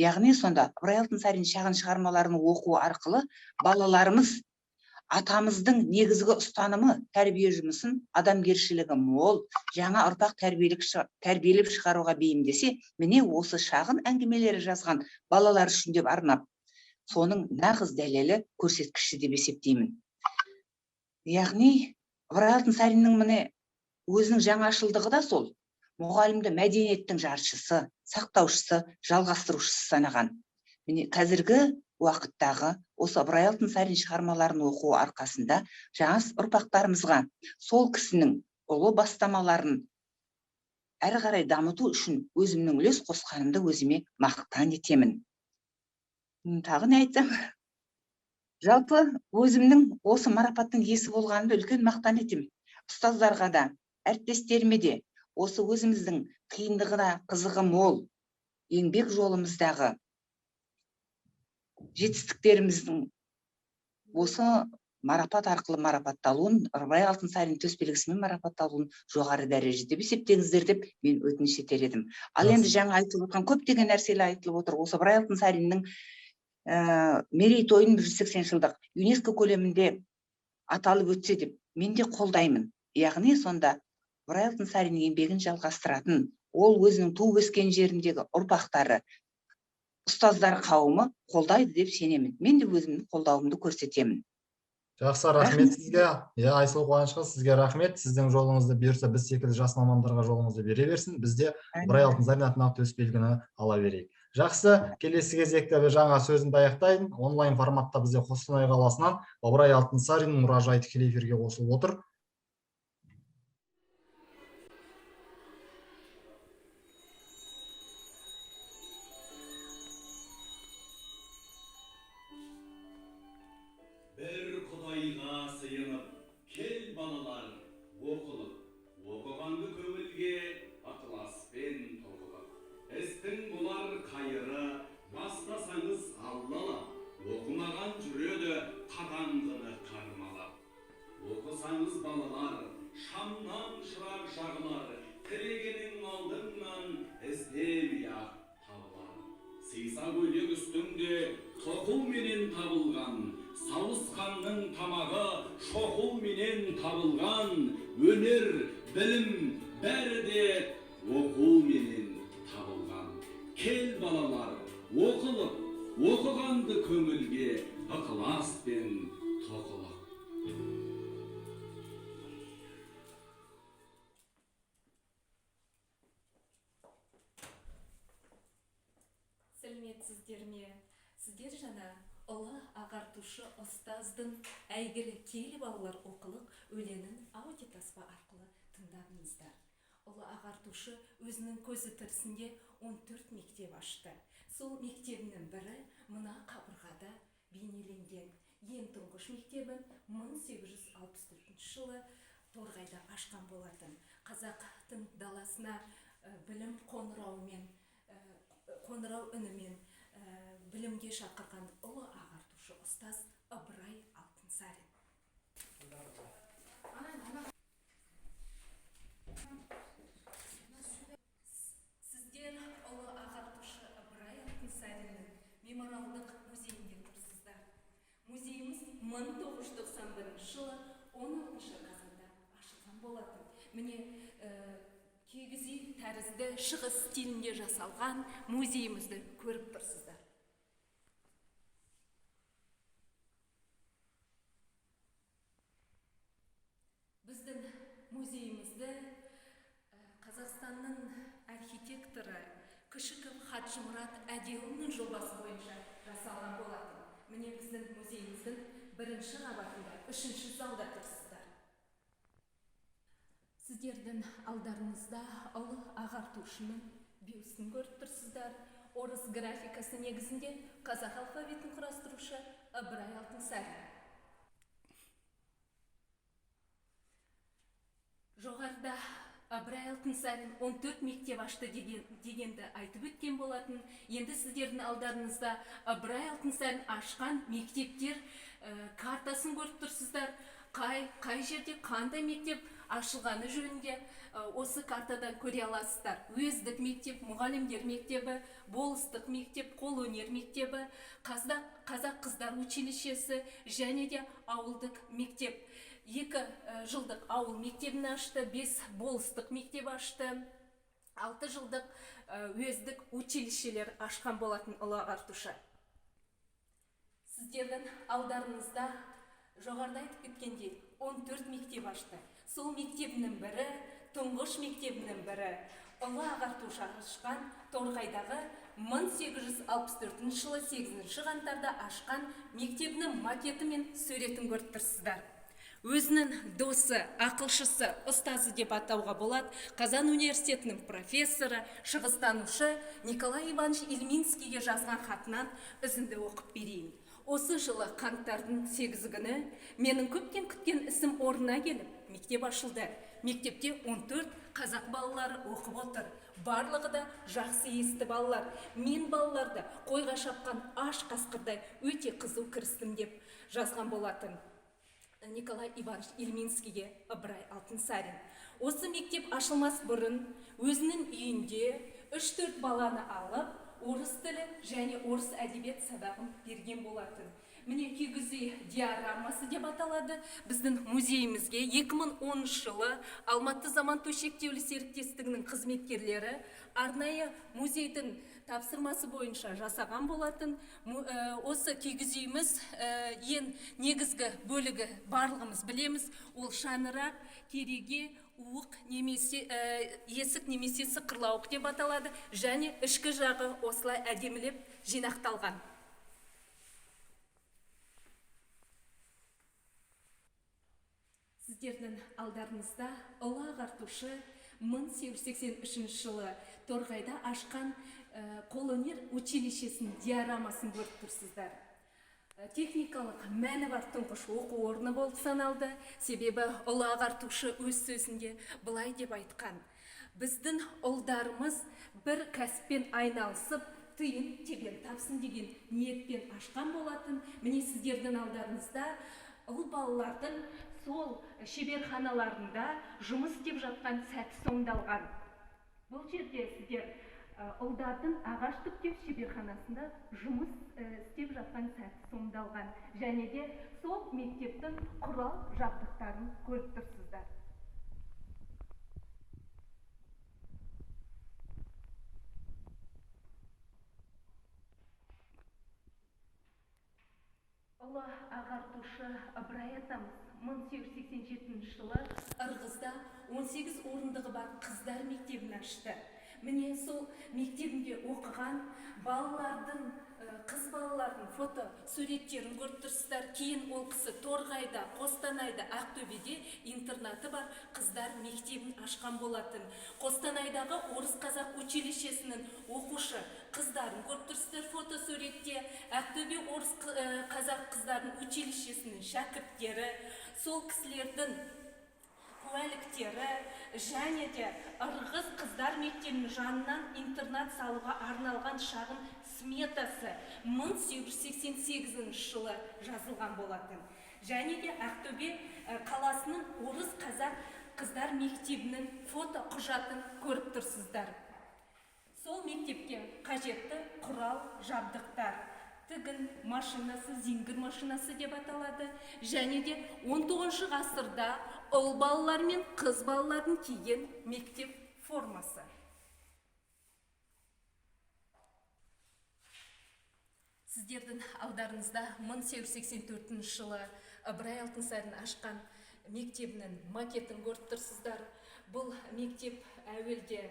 Яғни сонда Ыбырай Алтынсарин шағын шығармаларын оқу арқылы балаларымыз атамыздың негізгі ұстанымы тәрбие жұмысын адамгершілігі мол, жаңа ұрпақ тәрбиелеп шығаруға бейімдесе, міне осы шағын әңгімелері жазған балалар үшін деп арнап, соның нағыз дәлелі көрсеткіші деп есептеймін. Яғни Ыбырай Алтынсариннің міне өзінің жаңашылдығы да сол, мұғалімді мәдениеттің жаршысы, сақтаушысы, жалғастырушысы санаған. Міне қазіргі уақыттағы осы Ыбырай Алтынсарин шығармаларын оқу арқасында жас ұрпақтарымызға сол кісінің ұлы бастамаларын әрі қарай дамыту үшін өзімнің үлес қосқанымды өзіме мақтан етемін. Тағы не айтсам? Жалпы өзімнің осы марапаттың иесі болғанымды үлкен мақтан етемін. Ұстаздарға да, әріптестеріме де, осы өзіміздің қиындығы да қызығы мол еңбек жолымыздағы жетістіктеріміздің осы марапат арқылы марапатталуын, Ыбырай Алтынсарин төсбелгісімен марапатталуын жоғары дәрежеде есептеңіздер деп мен өтініш етер едім. Ал енді жаңа айтылып отқан көптеген нәрселер айтылып отыр. Осы Ыбырай Алтынсариннің мерейтойын 180 жылдық ЮНЕСКО көлемінде аталып өтсе деп мен де қолдаймын. Яғни сонда Ыбырай Алтынсарин еңбегін жалғастыратын, ол өзінің туып өскен жеріндегі ұрпақтары, ұстаздар қауымы қолдайды деп сенемін. Мен де өзімнің қолдауымды көрсетемін. Жақсы, рахмет сізге. Айсұлу Қуанышқызы, сізге рахмет. Сіздің жолыңызды бұйырса, біз секілді жас мамандарға жолыңызды бере берсін. Біз де Ыбырай Алтынсарин атындағы төсбелгіні ала берейік. Жақсы, келесі кезекте жаңа сөзімді аяқтайын. Онлайн форматта бізде Қостанай қаласынан Ыбырай Алтынсарин мұражайы тікелей эфирге қосылып отыр. балалар, оқылып, оқығанды көңілге ықыласпен тоқылып. Істің болар қайыры, бастасаңыз аллалап, оқымаған жүреді қатаңғыны қармалап. Оқысаңыз балалар, шамнан шырақ жағылар, тірегенің алдыңнан іздемей-ақ табылар. Сыйса көйлек үстіңде тоқыл менен табылған, сауысқанның тамағы шоқыл менен табылған, өнер, білім бәрі де оқу менен табылған. Кел балалар, оқылып, оқығанды көңілге ықыласпен тоқылып. Сәлеметсіздер ме? Сіздер жаңа ұлы ағартушы ұстаздың әйгілі кел балалар оқылық өлеңін аудиотаспа арқылы тыңдадыңыздар. Ұлы ағартушы өзінің көзі тірісінде 14 мектеп ашты. Сол мектебінің бірі мына қабырғада бейнеленген. Ең тұңғыш мектебін 1864 жылы Торғайда ашқан болатын. Қазақтың даласына білім қоңырау үнімен білімге шақырған ұлы ағартушы ұстаз Ыбырай Алтынсарин. Сіздер ұлы ағартушы Ыбырай Алтынсариннің мемориалдық музейінде тұрсыздар. Музейіміз 1991 жылы 16 қазанда ашылған болатын. Міне кигіз үй тәрізді шығыс стилінде жасалған музейімізді көріп тұрсыздар. Біздің музейімізді Қазақстанның архитекторы Кішіков Хаджымұрат Әдеуовның жобасы бойынша жасалған болатын. Міне біздің музейіміздің бірінші қабатында, 3-ші залда тұрсыздар. Сіздердің алдарыңызда ұлы ағартушының бюстін көріп тұрсыздар. Орыс графикасы негізінде қазақ алфавитін құрастырушы Ыбырай Алтынсарин. Жоғарыда Ыбырай Алтынсарин 14 мектеп ашты дегенді айтып өткен болатын. Енді сіздердің алдарыңызда Ыбырай Алтынсарин ашқан мектептер картасын көріп тұрсыздар. Қай жерде қандай мектеп ашылғаны жөнінде осы картадан көре аласыздар. Уездік мектеп, мұғалімдер мектебі, болыстық мектеп, қолөнер мектебі, қазақ қыздар училищесі және де ауылдық мектеп. 2 жылдық ауыл мектебін ашты, 5 болыстық мектеп ашты, 6 жылдық уездік училищелер ашқан болатын ұлы ағартушы. Сіздердің алдарыңызда жоғарыда айтып кеткендей 14 мектеп ашты. Сол мектебінің бірі, тұңғыш мектебінің бірі, ұлы ағартушы ашқан Торғайдағы 1864 жылы 8 қаңтарда ашқан мектебінің макеті мен суретін көріп тұрсыздар. Өзінің досы, ақылшысы, ұстазы деп атауға болады Қазан университетінің профессоры, шығыстанушы Николай Иванович Ильминскийге жазған хатынан үзінді оқып берейін. Осы жылы қаңтардың 8 күні менің көптен күткен ісім орнына келіп, мектеп ашылды. Мектепте 14 қазақ балалары оқып отыр. Барлығы да жақсы есті балалар. Мен балаларды қойға шапқан аш қасқырдай өте қызу кірістім деп жазған болатын Николай Иванович Ильминскийге Ыбырай Алтынсарин. Осы мектеп ашылмас бұрын өзінің үйінде 3-4 баланы алып, орыс тілі және орыс әдебиет сабағын берген болатын. Міне кигіз үй диарамасы деп аталады. Біздің музейімізге 2010 жылы Алматы заманту шектеулі серіктестігінің қызметкерлері арнайы музейдің тапсырмасы бойынша жасаған болатын. Осы кигіз үйіміз ең негізгі бөлігі барлығымыз білеміз. Ол шаңырақ, кереге, уық немесе есік немесе сықырлауық деп аталады. Және ішкі жағы осылай әдемілеп жинақталған. Сіздердің алдарыңызда ұлы ағартушы 1883 жылы Торғайда ашқан қолөнер училищесінің диарамасын көріп тұрсыздар. техникалық мәні бар тұңғыш оқу орны болып саналды. Себебі ұлы ағартушы өз сөзінде былай деп айтқан: біздің ұлдарымыз бір кәсіппен айналысып, тиын тебен тапсын деген ниетпен ашқан болатын. Міне сіздердің алдарыңызда ұл балалардың сол шеберханаларында жұмыс істеп жатқан сәті сомдалған. Бұл жерде сіздер ұлдардың ағаш түптеу шеберханасында жұмыс істеп жатқан сәті сомдалған. Және де сол мектептің құрал жабдықтарын көріп тұрсыздар. Ұлы ағартушы Ыбырай атамыз 1887 жылы Ырғызда 18 орындығы бар қыздар мектебін ашты. Міне сол мектебінде оқыған балалардың, қыз балалардың фото суреттерін көріп тұрсыздар. Кейін ол кісі Торғайда, Қостанайда, Ақтөбеде интернаты бар қыздар мектебін ашқан болатын. Қостанайдағы Орыс қазақ училищесінің оқушы қыздарын көріп тұрсыздар фото суретте. Ақтөбе Орыс қазақ қыздардың училищесінің шәкірттері, сол кісілердің куәліктері және де Ырғыз қыздар мектебінің жанынан интернат салуға арналған шағын сметасы 1888 жылы жазылған болатын. Және де Ақтөбе қаласының Орыс қазақ қыздар мектебінің фото құжатын көріп тұрсыздар. Сол мектепке қажетті құрал жабдықтар, тігін машинасы, зингір машинасы деп аталады. Және де 19 ғасырда ұл балалар мен қыз балалардың киген мектеп формасы. Сіздердің алдарыңызда 1884 жылы Ыбырай Алтынсарин ашқан мектебінің макетін көріп тұрсыздар. Бұл мектеп әуелде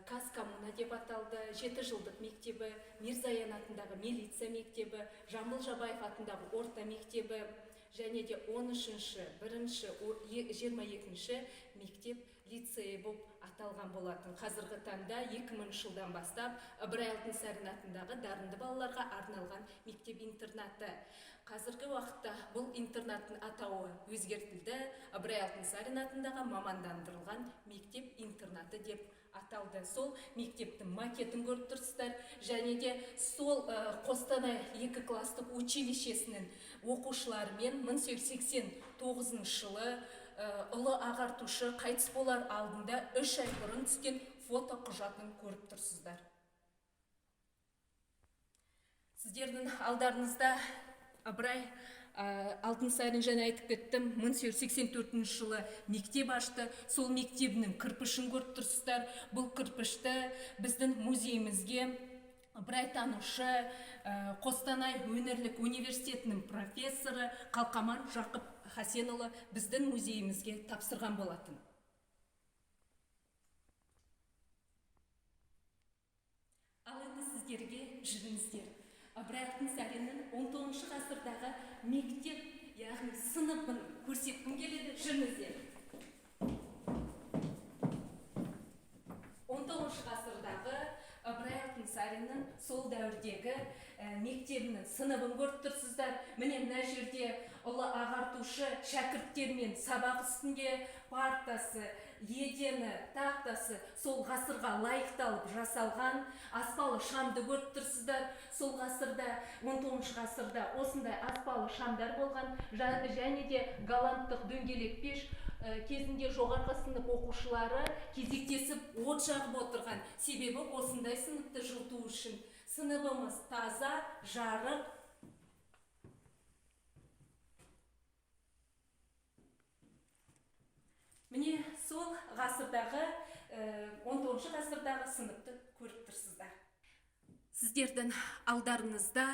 Казкоммуна деп аталды. 7 жылдық мектебі, Мирзаян атындағы милиция мектебі, Жамбыл Жабаев атындағы орта мектебі, және де 13-ші, 1-ші, 22-ші мектеп лицейі болып аталған болатын. Қазіргі таңда 2000 жылдан бастап Ыбырай Алтынсарин атындағы дарынды балаларға арналған мектеп-интернаты. Қазіргі уақытта бұл интернаттың атауы өзгертілді. Ыбырай Алтынсарин атындағы мамандандырылған мектеп-интернаты деп аталды. Сол мектептің макетін көріп тұрсыздар. Және де сол Қостанай 2 класстық училищесінің оқушыларымен 1889 жылы ұлы ағартушы қайтыс болар алдында 3 ай бұрын түскен фото құжатын көріп тұрсыздар. Сіздердің алдарыңызда Ыбырай Алтынсарин және айтып кеттім, 1884 жылы мектеп ашты. Сол мектебінің кірпішін көріп тұрсыздар. Бұл кірпішті біздің музейімізге Ыбырай танушы, Қостанай өнерлік университетінің профессоры Қалқаман Жақып Хасенұлы біздің музейімізге тапсырған болатын. Ал енді сіздерге жүріңіздер. Ыбырай Алтынсариннің 19 ғасырдағы мектеп, яғни сыныбын көрсеткім келеді. Жүріңіздер. 19 ғасырдағы Ыбырай Алтынсариннің сол дәуірдегі мектебінің сыныбын көріп тұрсыздар. Міне мына жерде ұлы ағартушы шәкірттермен сабақ үстінде партасы, едені, тақтасы сол ғасырға лайықталып жасалған аспалы шамды көріп тұрсыздар. Сол ғасырда, 19 ғасырда осындай аспалы шамдар болған. Және де голландтық дөңгелек пеш кезінде жоғарғы сынып оқушылары кезектесіп от жағып отырған. Себебі осындай сыныпты жылыту үшін. Сыныбымыз таза, жарық. Міне сол ғасырдағы, 19 ғасырдағы сыныпты көріп тұрсыздар. Сіздердің алдарыңызда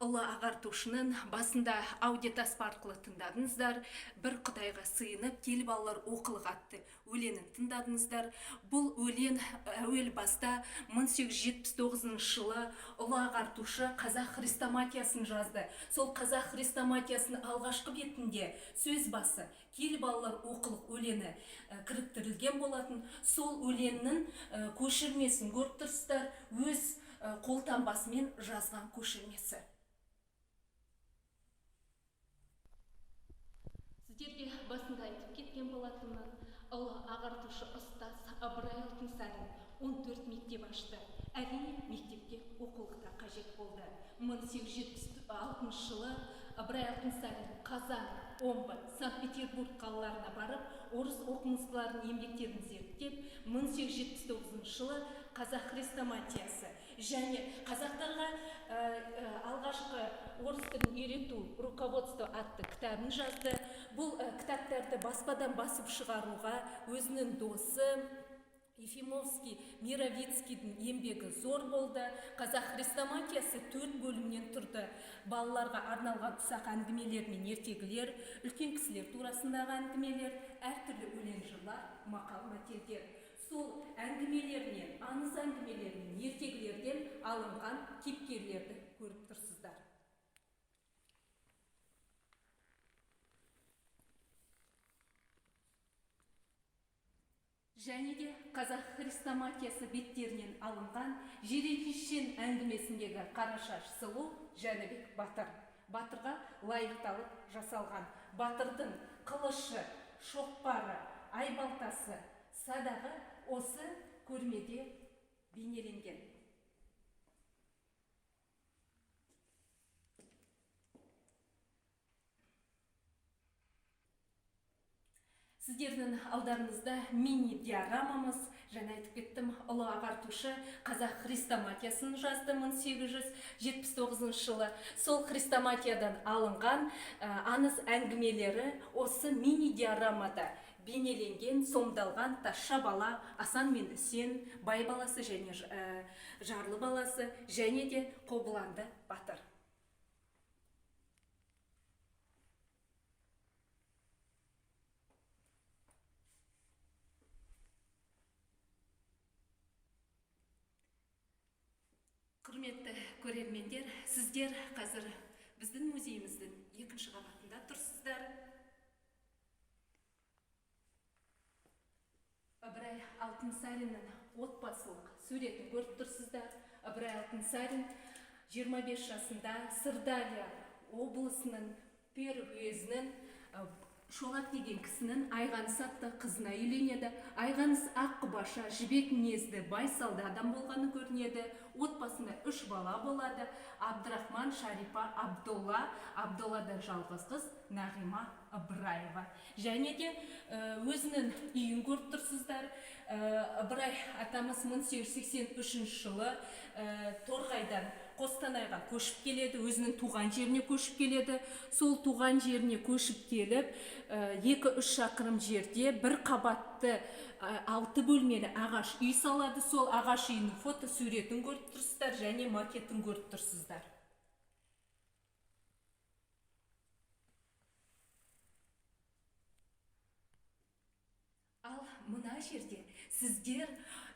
ұлы ағартушының басында аудиотаспа арқылы тыңдадыңыздар. Бір Құдайға сыйынып, кел балалар оқылық атты өлеңін тыңдадыңыздар. Бұл өлең әуел баста 1879 жылы ұлы ағартушы қазақ хрестоматиясын жазды. Сол қазақ хрестоматиясының алғашқы бетінде сөз басы кел балалар оқылық өлеңі кіріктірілген болатын. Сол өлеңнің көшірмесін көріп тұрсыздар, өз қолтаңбасымен жазған көшірмесі. Сіздерге басында айтып кеткен болатынмын, ұлы ағартушы ұстаз Ыбырай Алтынсарин 14 мектеп ашты. Әрине, мектепте оқулықта қажет болды. 1876 жылы Ыбырай Алтынсарин Қазан, Омбы, Санкт-Петербург қалаларына барып, орыс оқымыстыларының еңбектерін зерттеп, 1879 жылы қазақ хрестоматиясы және қазақтарға алғашқы орыс тілін үйрету руководство атты кітабын жазды. Бұл кітаптарды баспадан басып шығаруға өзінің досы Ефимовский, Мировицкийдің еңбегі зор болды. Қазақ хрестоматиясы 4 бөлімнен тұрды. Балаларға арналған ұсақ әңгімелер мен ертегілер, үлкен кісілер турасындағы әңгімелер, әртүрлі өлең жырлар, мақал-мәтелдер. Сол әңгімелерінен, аңыз әңгімелерінен, ертегілерден алынған кейіпкерлерді көріп тұрсыздар. Және де қазақ хрестоматиясы беттерінен алынған Жиреншен әңгімесіндегі Қарашаш сұлу Жәнібек батыр. Батырға лайықталып жасалған. Батырдың қылышы, шоқпары, айбалтасы, садағы осы көрмеде бейнеленген. Сіздердің алдарыңызда мини-диарамамыз, жаңа айтып кеттім, ұлы ағартушы қазақ хрестоматиясын жазды 1879 жылы. Сол хрестоматиядан алынған аңыз әңгімелері осы мини-диарамада бейнеленген, сомдалған Тазша бала, Асан мен Үсен, Бай баласы және Жарлы баласы, және де Қобыланды батыр. Құрметті көрермендер, сіздер қазір біздің музейіміздің екінші қабатында тұрсыздар. Ыбырай Алтынсариннің отбасылық суретін көріп тұрсыздар. Ыбырай Алтынсарин 25 жасында Сырдария облысының Пер уезінің Шолақ деген кісінің Айғаныс атты қызына үйленеді. Айғаныс аққұбаша, жібек мінезді, байсалды адам болғаны көрінеді. Отбасында 3 бала болады. Абдрахман, Шарипа, Абдолла. Абдолладан жалғыз қыз Нағима Ыбыраева. Және де өзінің үйін көріп тұрсыздар. Ыбырай атамыз 1883 жылы Торғайдан Қостанайға көшіп келеді, өзінің туған жеріне көшіп келеді. Сол туған жеріне көшіп келіп, 2-3 шақырым жерде бір қабатты 6 бөлмелі ағаш үй салады. Сол ағаш үйінің фотосуретін көріп тұрсыздар және макетін көріп тұрсыздар. Ал мына жерде сіздер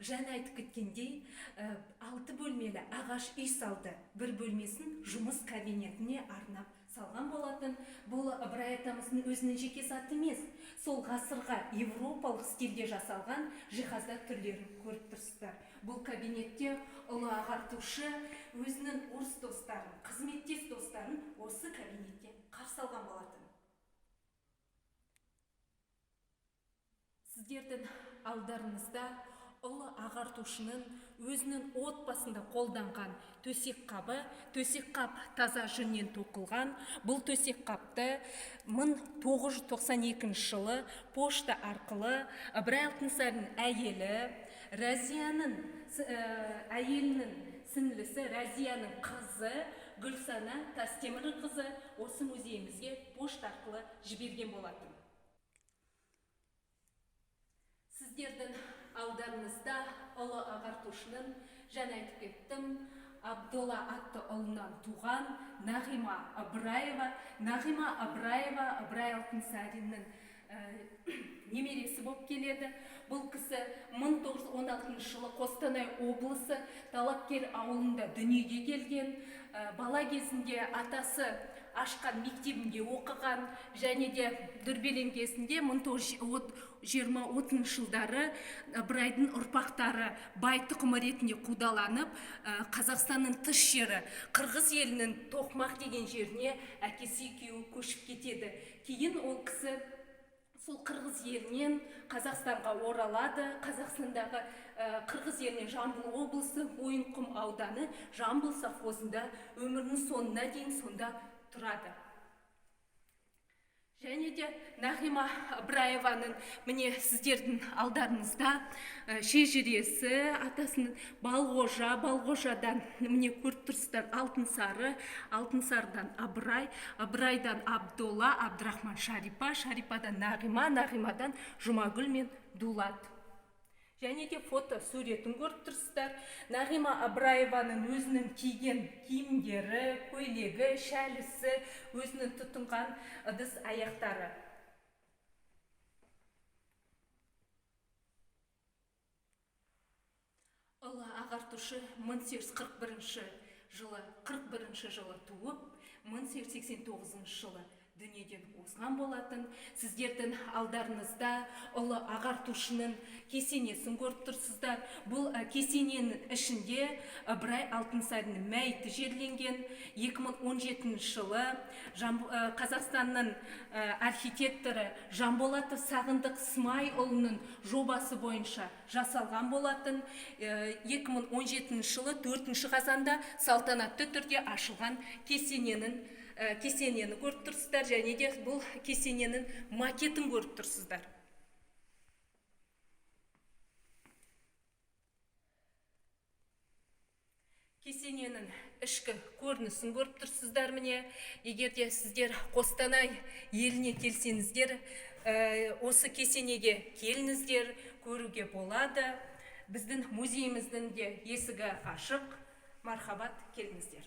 жаңа айтып кеткендей 6 бөлмелі ағаш үй салды. Бір бөлмесін жұмыс кабинетіне арнап салған болатын. Бұл Ыбырай атамыздың өзінің жеке заты емес. Сол ғасырға европалық стильде жасалған жиһаздар түрлерін көріп тұрсыздар. Бұл кабинетте ұлы ағартушы өзінің орыс достарын, қызметтес достарын осы кабинетте қарсы алған болатын. Сіздердің алдарыңызда ұлы ағартушының өзінің отбасында қолданған төсек қабы, төсек қап таза жүннен тоқылған. Бұл төсек қапты 1992 жылы пошта арқылы Ыбырай Алтынсарин әйелінің сіңлісі Разияның қызы Гүлсана Тастемір қызы осы музейімізге пошта арқылы жіберген болатын. Сіздердің алдарыңызда ұлы ағартушының, жаңа айтып кеттім, Абдолла атты ұлынан туған Нағима Ыбыраева. Нағима Ыбыраева Ыбырай Алтынсариннің немересі болып келеді. Бұл кісі 1916 жылы Қостанай облысы Талапкер ауылында дүниеге келген. Бала кезінде атасы ашқан мектебінде оқыған, және де дүрбелең кезінде 1920-30 жылдары Ыбырайдың ұрпақтары бай тұқымы ретінде қудаланып, Қазақстанның тыс жері Қырғыз елінің Тоқмақ деген жеріне әкесі екеуі көшіп кетеді. Кейін ол кісі сол Қырғыз елінен Қазақстанға оралады. Қазақстандағы Қырғыз елінен Жамбыл облысы, Мойынқұм ауданы Жамбыл совхозында өмірінің соңына дейін сонда тұрады. Және де Нағима Ыбыраеваның міне сіздердің алдарыңызда шежіресі, атасының Балғожа, Балғожадан міне көріп тұрсыздар Алтынсары, Алтынсарыдан Ыбырай, Ыбырайдан Абдолла, Абдрахман Шарипа, Шарипадан Нағима, Нағимадан Жұмагүл мен Дулат. Және де фото суретін көріп тұрсыздар. Нағима Ыбыраеваның өзінің киген киімдері, көйлегі, шәлісі, өзінің тұтынған ыдыс аяқтары. Ұлы ағартушы 1841 жылы туып, 1889 жылы дүниеден озған болатын. Сіздердің алдарыңызда ұлы ағартушының кесенесін көріп тұрсыздар. Бұл кесененің ішінде Ыбырай Алтынсариннің мәйіті жерленген. 2017 жылы Қазақстанның архитекторы Жанболатов Сағындық Смайұлының жобасы бойынша жасалған болатын. 2017 жылы 4 қазанда салтанатты түрде ашылған кесенені көріп тұрсыздар, және де бұл кесененің макетін көріп тұрсыздар. Кесененің ішкі көрінісін көріп тұрсыздар міне. Егер де сіздер Қостанай еліне келсеңіздер, осы кесенеге келіңіздер, көруге болады. Біздің музейіміздің де есігі ашық. Мархабат, келіңіздер.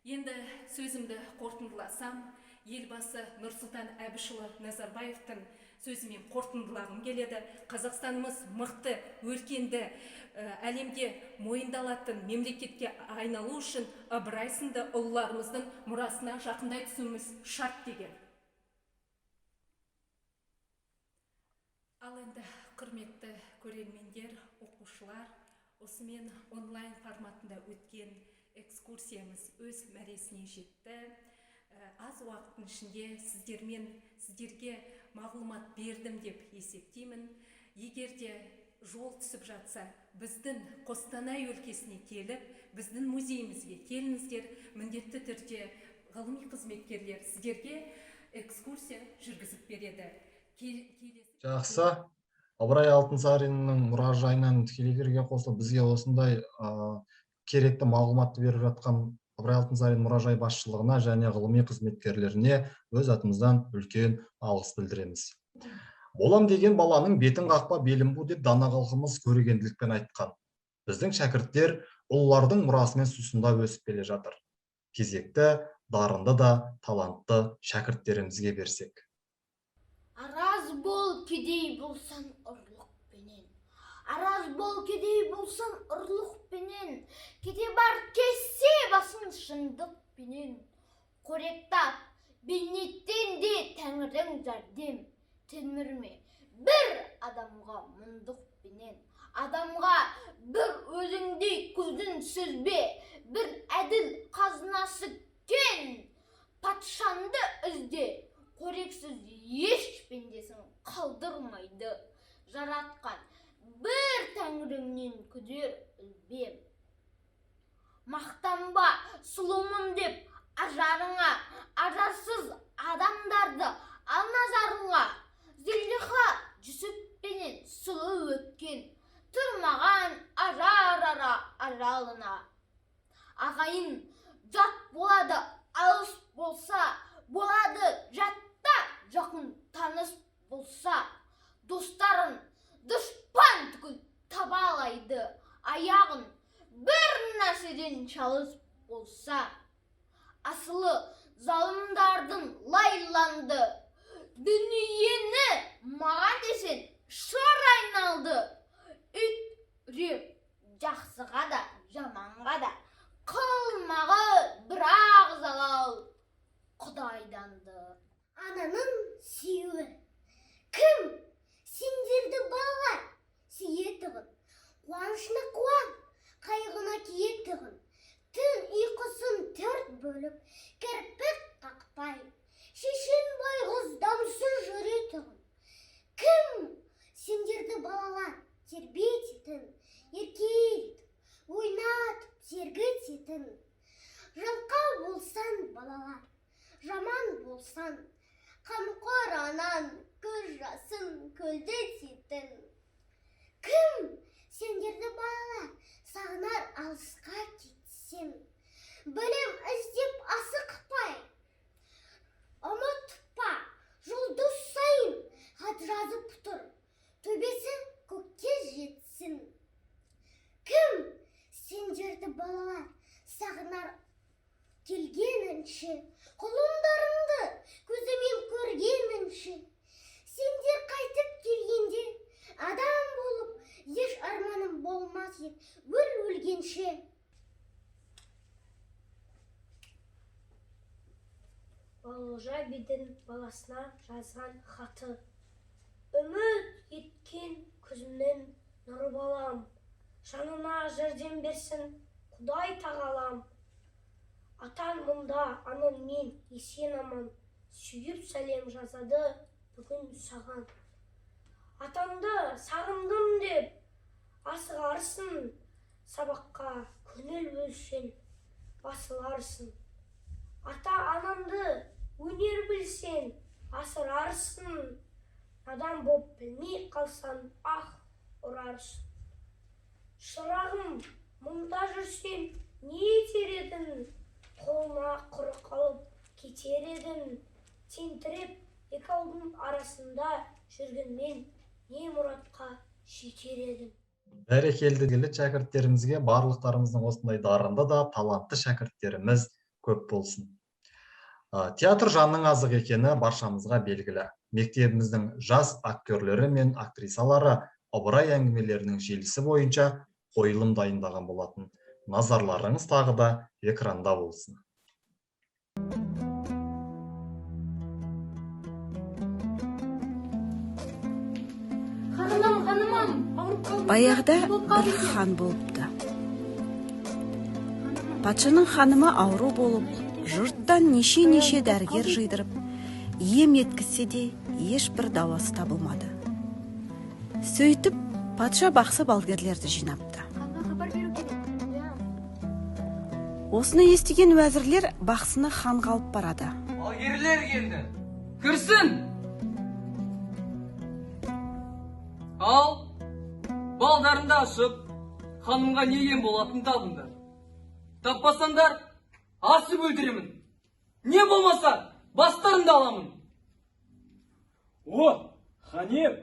Енді сөзімді қорытындыласам, елбасы Нұрсұлтан Әбішұлы Назарбаевтың сөзімен қорытындылағым келеді. Қазақстанымыз мықты, өркенді, әлемде мойындалатын мемлекетке айналу үшін Ыбырай сынды ұлыларымыздың мұрасына жақындай түсуіміз шарт деген. Ал енді құрметті көрермендер, оқушылар, осымен онлайн форматында өткен экскурсиямыз өз мәресіне жетті. Аз уақыттың ішінде сіздерге мағлұмат бердім деп есептеймін. Егер де жол түсіп жатса, біздің Қостанай өлкесіне келіп, біздің музейімізге келіңіздер. Міндетті түрде ғылыми қызметкерлер сіздерге экскурсия жүргізіп береді. Жақсы. Ыбырай Алтынсариннің мұражайынан тікелей эфирге қосылып, бізге осындай керекті мағлұматты беріп жатқан Ыбырай Алтынсарин мұражай басшылығына және ғылыми қызметкерлеріне өз атымыздан үлкен алғыс білдіреміз. Болам деген баланың бетін қақпа белін бу деп дана халқымыз көрегенділікпен айтқан. Біздің шәкірттер ұлылардың мұрасымен сусындап өсіп келе жатыр. Кезекті, дарынды да талантты шәкірттерімізге берсек. Араз бол кедей болсан ұрлықпенен. Араз бол кедей болсан ұрлықпенен. Кете бар кессе басын шындықпенен. Қоректап, бейнеттен де тәңірдің жәрдем. Телмірме бір адамға мұндықпенен. Адамға бір өзіңдей көзін сүзбе. Бір әділ қазынасы кен. Патшанды ізде. Қорексіз еш пендесін қалдырмайды. Жаратқан бір тәңіріңнен күдер үлбем. Мақтанба сұлумын деп ажарыңа, ажарсыз адамдарды ал назарыңа. Зілдиха жүсіппенен сұлу өткен, тұрмаған ажар ара ажалына. Ағайын жат болады, алыс болса, болады жатта жақын таныс болса. Достарын дұшпан түгіл табалайды, аяғын бір нәрседен шалыс болса. Асылы залымдардың лайланды, дүниені маған десен шар айналды. Үреп жақсыға да, жаманға да, қылмағы бірақ залал. сүйетін, еркелетіп, ойнатып, сергітетін. Жалқау болсан балалар, жаман болсан, қамқор анан көз жасын көлдететін. Кім сендерді балалар сағынар алысқа кетсем, білім іздеп асықпай, ұмытпа, жұлдыз сайын хат жазып тұр, төбесі көкке жетсін. Кім сендерді балалар сағынар келгенінше, құлындарыңды көзімен көргенінше, сендер қайтып келгенде адам болып, еш арманым болмас ек өлгенше. Баложа бидің баласына жазған хаты. Үміт еткен күзімнен нұры балам, жанына жәрдем берсін Құдай тағалам. Атан мұнда, аның мен есен аман, сүйіп сәлем жазады бүгін саған. Атанды сағындым деп асығарсың, сабаққа көңіл бөлсең басыларсың. Ата анамды өнер білсең асырарсың, надан боп білмей қалсан ұрарсың. Шырағым, мұнда жүрсең не етер едің? Қолына құрық алып кетер едің. Тентіреп екі ауылдың арасында жүргенмен не мұратқа жетер едің? Бәрекелді шәкірттерімізге барлықтарымыздың осындай дарынды да талантты шәкірттеріміз көп болсын. Театр жанның азық екені баршамызға белгілі. Мектебіміздің жас актерлері мен актрисалары ыбырай әңгімелерінің желісі бойынша қойылым дайындаған болатын. Назарларыңыз тағы да экранда болсын. Баяғыда бір хан болыпты. Патшаның ханымы ауру болып, жұрттан неше дәрігер жидырып, ем еткізсе де ешбір дауасы табылмады. Сөйтіп, патша бақсы балгерлерді жинапты. Осыны естіген уәзірлер бақсыны ханға алып барады. Балгерлер келді, кірсін! Ал, балдарында ашып, ханымға неген болатын табыңдар. Таппасандар, асып өлтіремін. Не болмаса, бастарында аламын. О, ханем,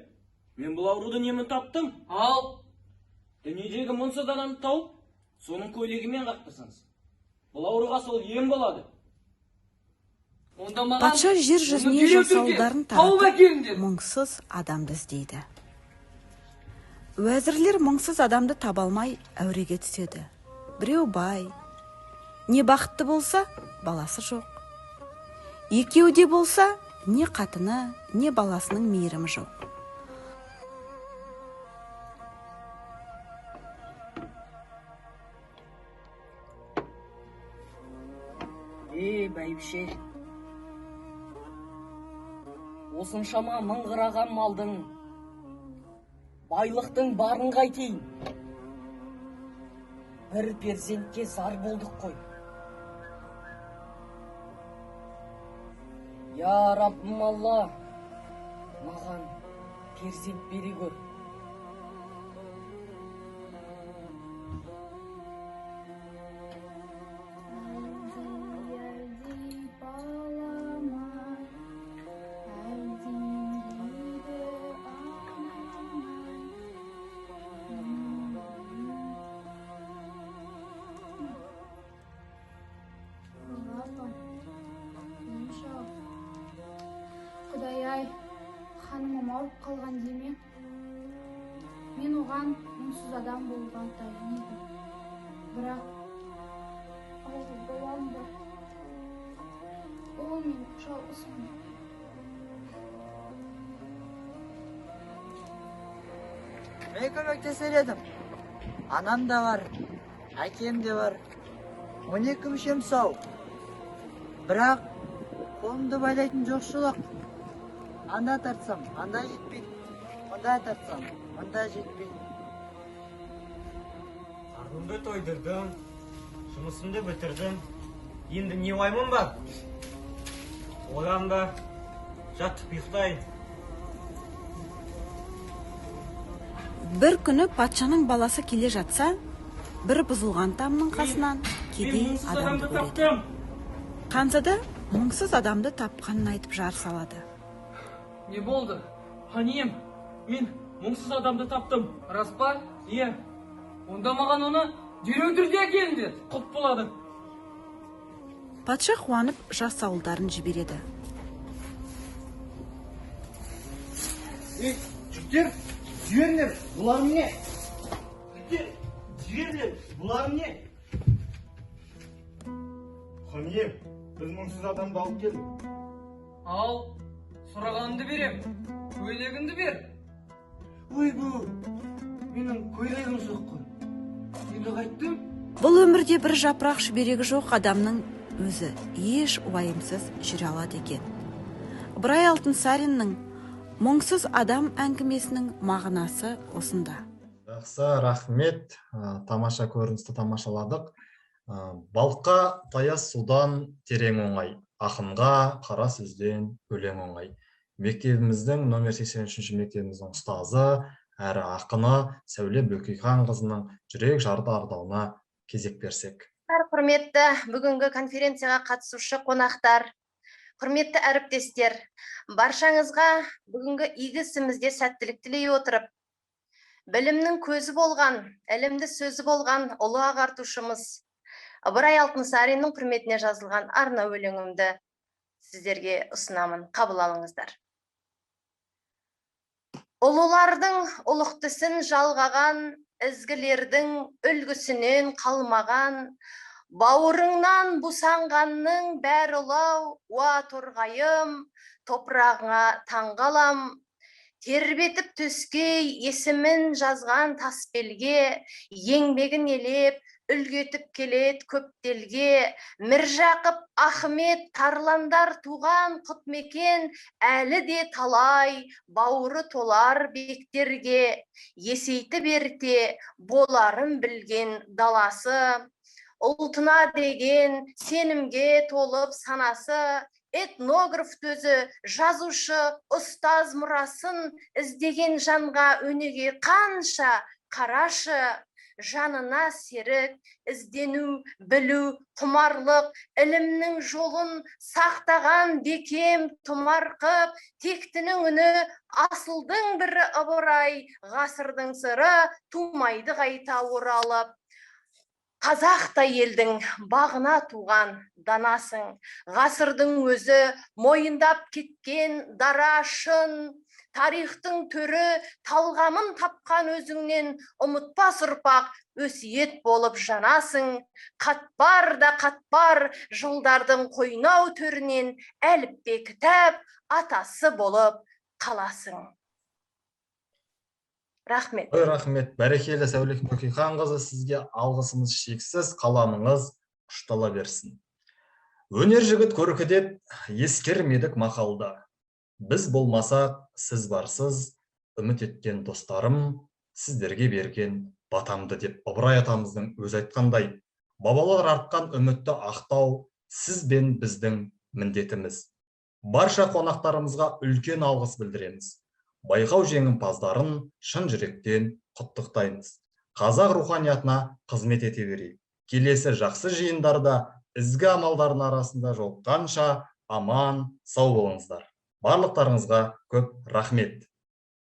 мен бұл ауруды немін таптым? Ал, дүниедегі мұнсыз адамды тауып, соның көйлегімен қақтырсаңыз. Бұл ауруға сол ем болады. Патша жер жүзіне жасауылдарын таратып, мұңсыз адамды іздейді. Уәзірлер мұңсыз адамды таба алмай әуреге түседі. Біреу бай, не бақытты болса, баласы жоқ. Екеуде болса, не қатыны, не баласының мейірімі жоқ. Бәйбіше, осыншама мыңғыраған малдың, байлықтың барын қайтейін. Бір перзентке зар болдық қой. Я Раббым Алла, маған перзент бере көр. Құдай-ай, ханымым ауырып қалған деме. Мен оған мұңсыз адам болуға дайын едім. Бірақ ауыр боламын ба? Ол мен жалғызмын. Мен көмектесер едім. Анам да бар, әкем де бар. 12 мүшем сау. Бірақ қолымды байлайтын жоқшылық. Анда тартсам, анда жетпейді. Анда тартсам, анда жетпейді. Картымды тойдырдым, жұмысымды бітірдім. Енді не ойламым бар? Одан да жатып ұйықтайын. Бір күні патшаның баласы келе жатса, бір бұзылған тамның қасынан кедей адамды көреді. Ханзада мұңсыз адамды тапқанын айтып жар салады. Не болды? Хан ием, мен мұңсыз адамды таптым. Рас па? Иә. Онда маған оны дереу түрде әкелін деді. Құп болады. Патша қуанып жас ауылдарын жібереді. Жігіттер, жіберіңдер, бұларың не? Жігіттер, жіберіңдер, бұларың не? Хан ием, біз мұңсыз адамды алып келдік. Ал, сұрағанды берем, көйлегінді бер. Ой бұл, менің көйлегім жоқ қой. Енді қайттым? Бұл өмірде бір жапырақ шүберегі жоқ адамның өзі еш уайымсыз жүре алады екен. Ыбырай Алтынсариннің мұңсыз адам әңгімесінің мағынасы осында. Жақсы, рахмет. Тамаша көріністі тамашаладық. Балыққа таяз судан терең оңай, ақынға қара сөзден өлең оңай. Мектебіміздің номер 83 мектебіміздің ұстазы, әрі ақыны Сәуле Бөкейханқызының жүрек жарды ардауына кезек берсек. Құрметті бүгінгі конференцияға қатысушы қонақтар, құрметті әріптестер, баршаңызға бүгінгі игі ісімізде сәттілік тілей отырып, білімнің көзі болған, ілімді сөзі болған ұлы ағартушымыз Ыбырай Алтынсариннің құрметіне жазылған арна өлеңімді сіздерге ұсынамын, қабыл алыңыздар. Ұлылардың ұлықтысын жалғаған, ізгілердің үлгісінен қалмаған, бауырыңнан бусанғанның бәр ұлау, уа торғайым, топырағыңа таңғалам, тербетіп төскей есімін жазған таспелге, еңбегін елеп, үлгетіп келет көптелге, Міржақып Ахмет Тарландар туған құтмекен, әлі де талай бауыры толар бектерге, есейтіп ерте боларын білген даласы, ұлтына деген сенімге толып санасы, этнограф төзі, жазушы, ұстаз мұрасын іздеген жанға өнеге қанша қарашы, жанына серік, іздену, білу, құмарлық, ілімнің жолын сақтаған бекем тұмар қып, тектінің үні асылдың бірі Ыбырай, ғасырдың сыры тумайды қайта оралып. Қазақта елдің бағына туған данасың, ғасырдың өзі мойындап кеткен дара шын, тарихтың түрі талғамын тапқан өзіңнен ұмытпас ұрпақ өсиет болып жанасың, қатпар да қатпар жылдардың қойнау төрінен әліппе кітап атасы болып қаласың. Рахмет. Рахмет. Бәрекелі Сәуле Бөкейханқызы, сізге алғысымыз шексіз, қаламыңыз ұштала берсін. Өнер жігіт көркі деп ескермедік мақалда. Біз болмасақ, сіз барсыз, үміт еткен достарым, сіздерге берген батамды деп Ыбырай атамыздың өзі айтқандай, бабалар артқан үмітті ақтау сіз бен біздің міндетіміз. Барша қонақтарымызға үлкен алғыс білдіреміз. Байқау жеңімпаздарын шын жүректен құттықтаймыз. Қазақ руханиятына қызмет ете берейік. Келесі жақсы жиындарда ізгі амалдардың арасында жолыққанша аман, сау болыңыздар. Барлықтарыңызға көп рахмет.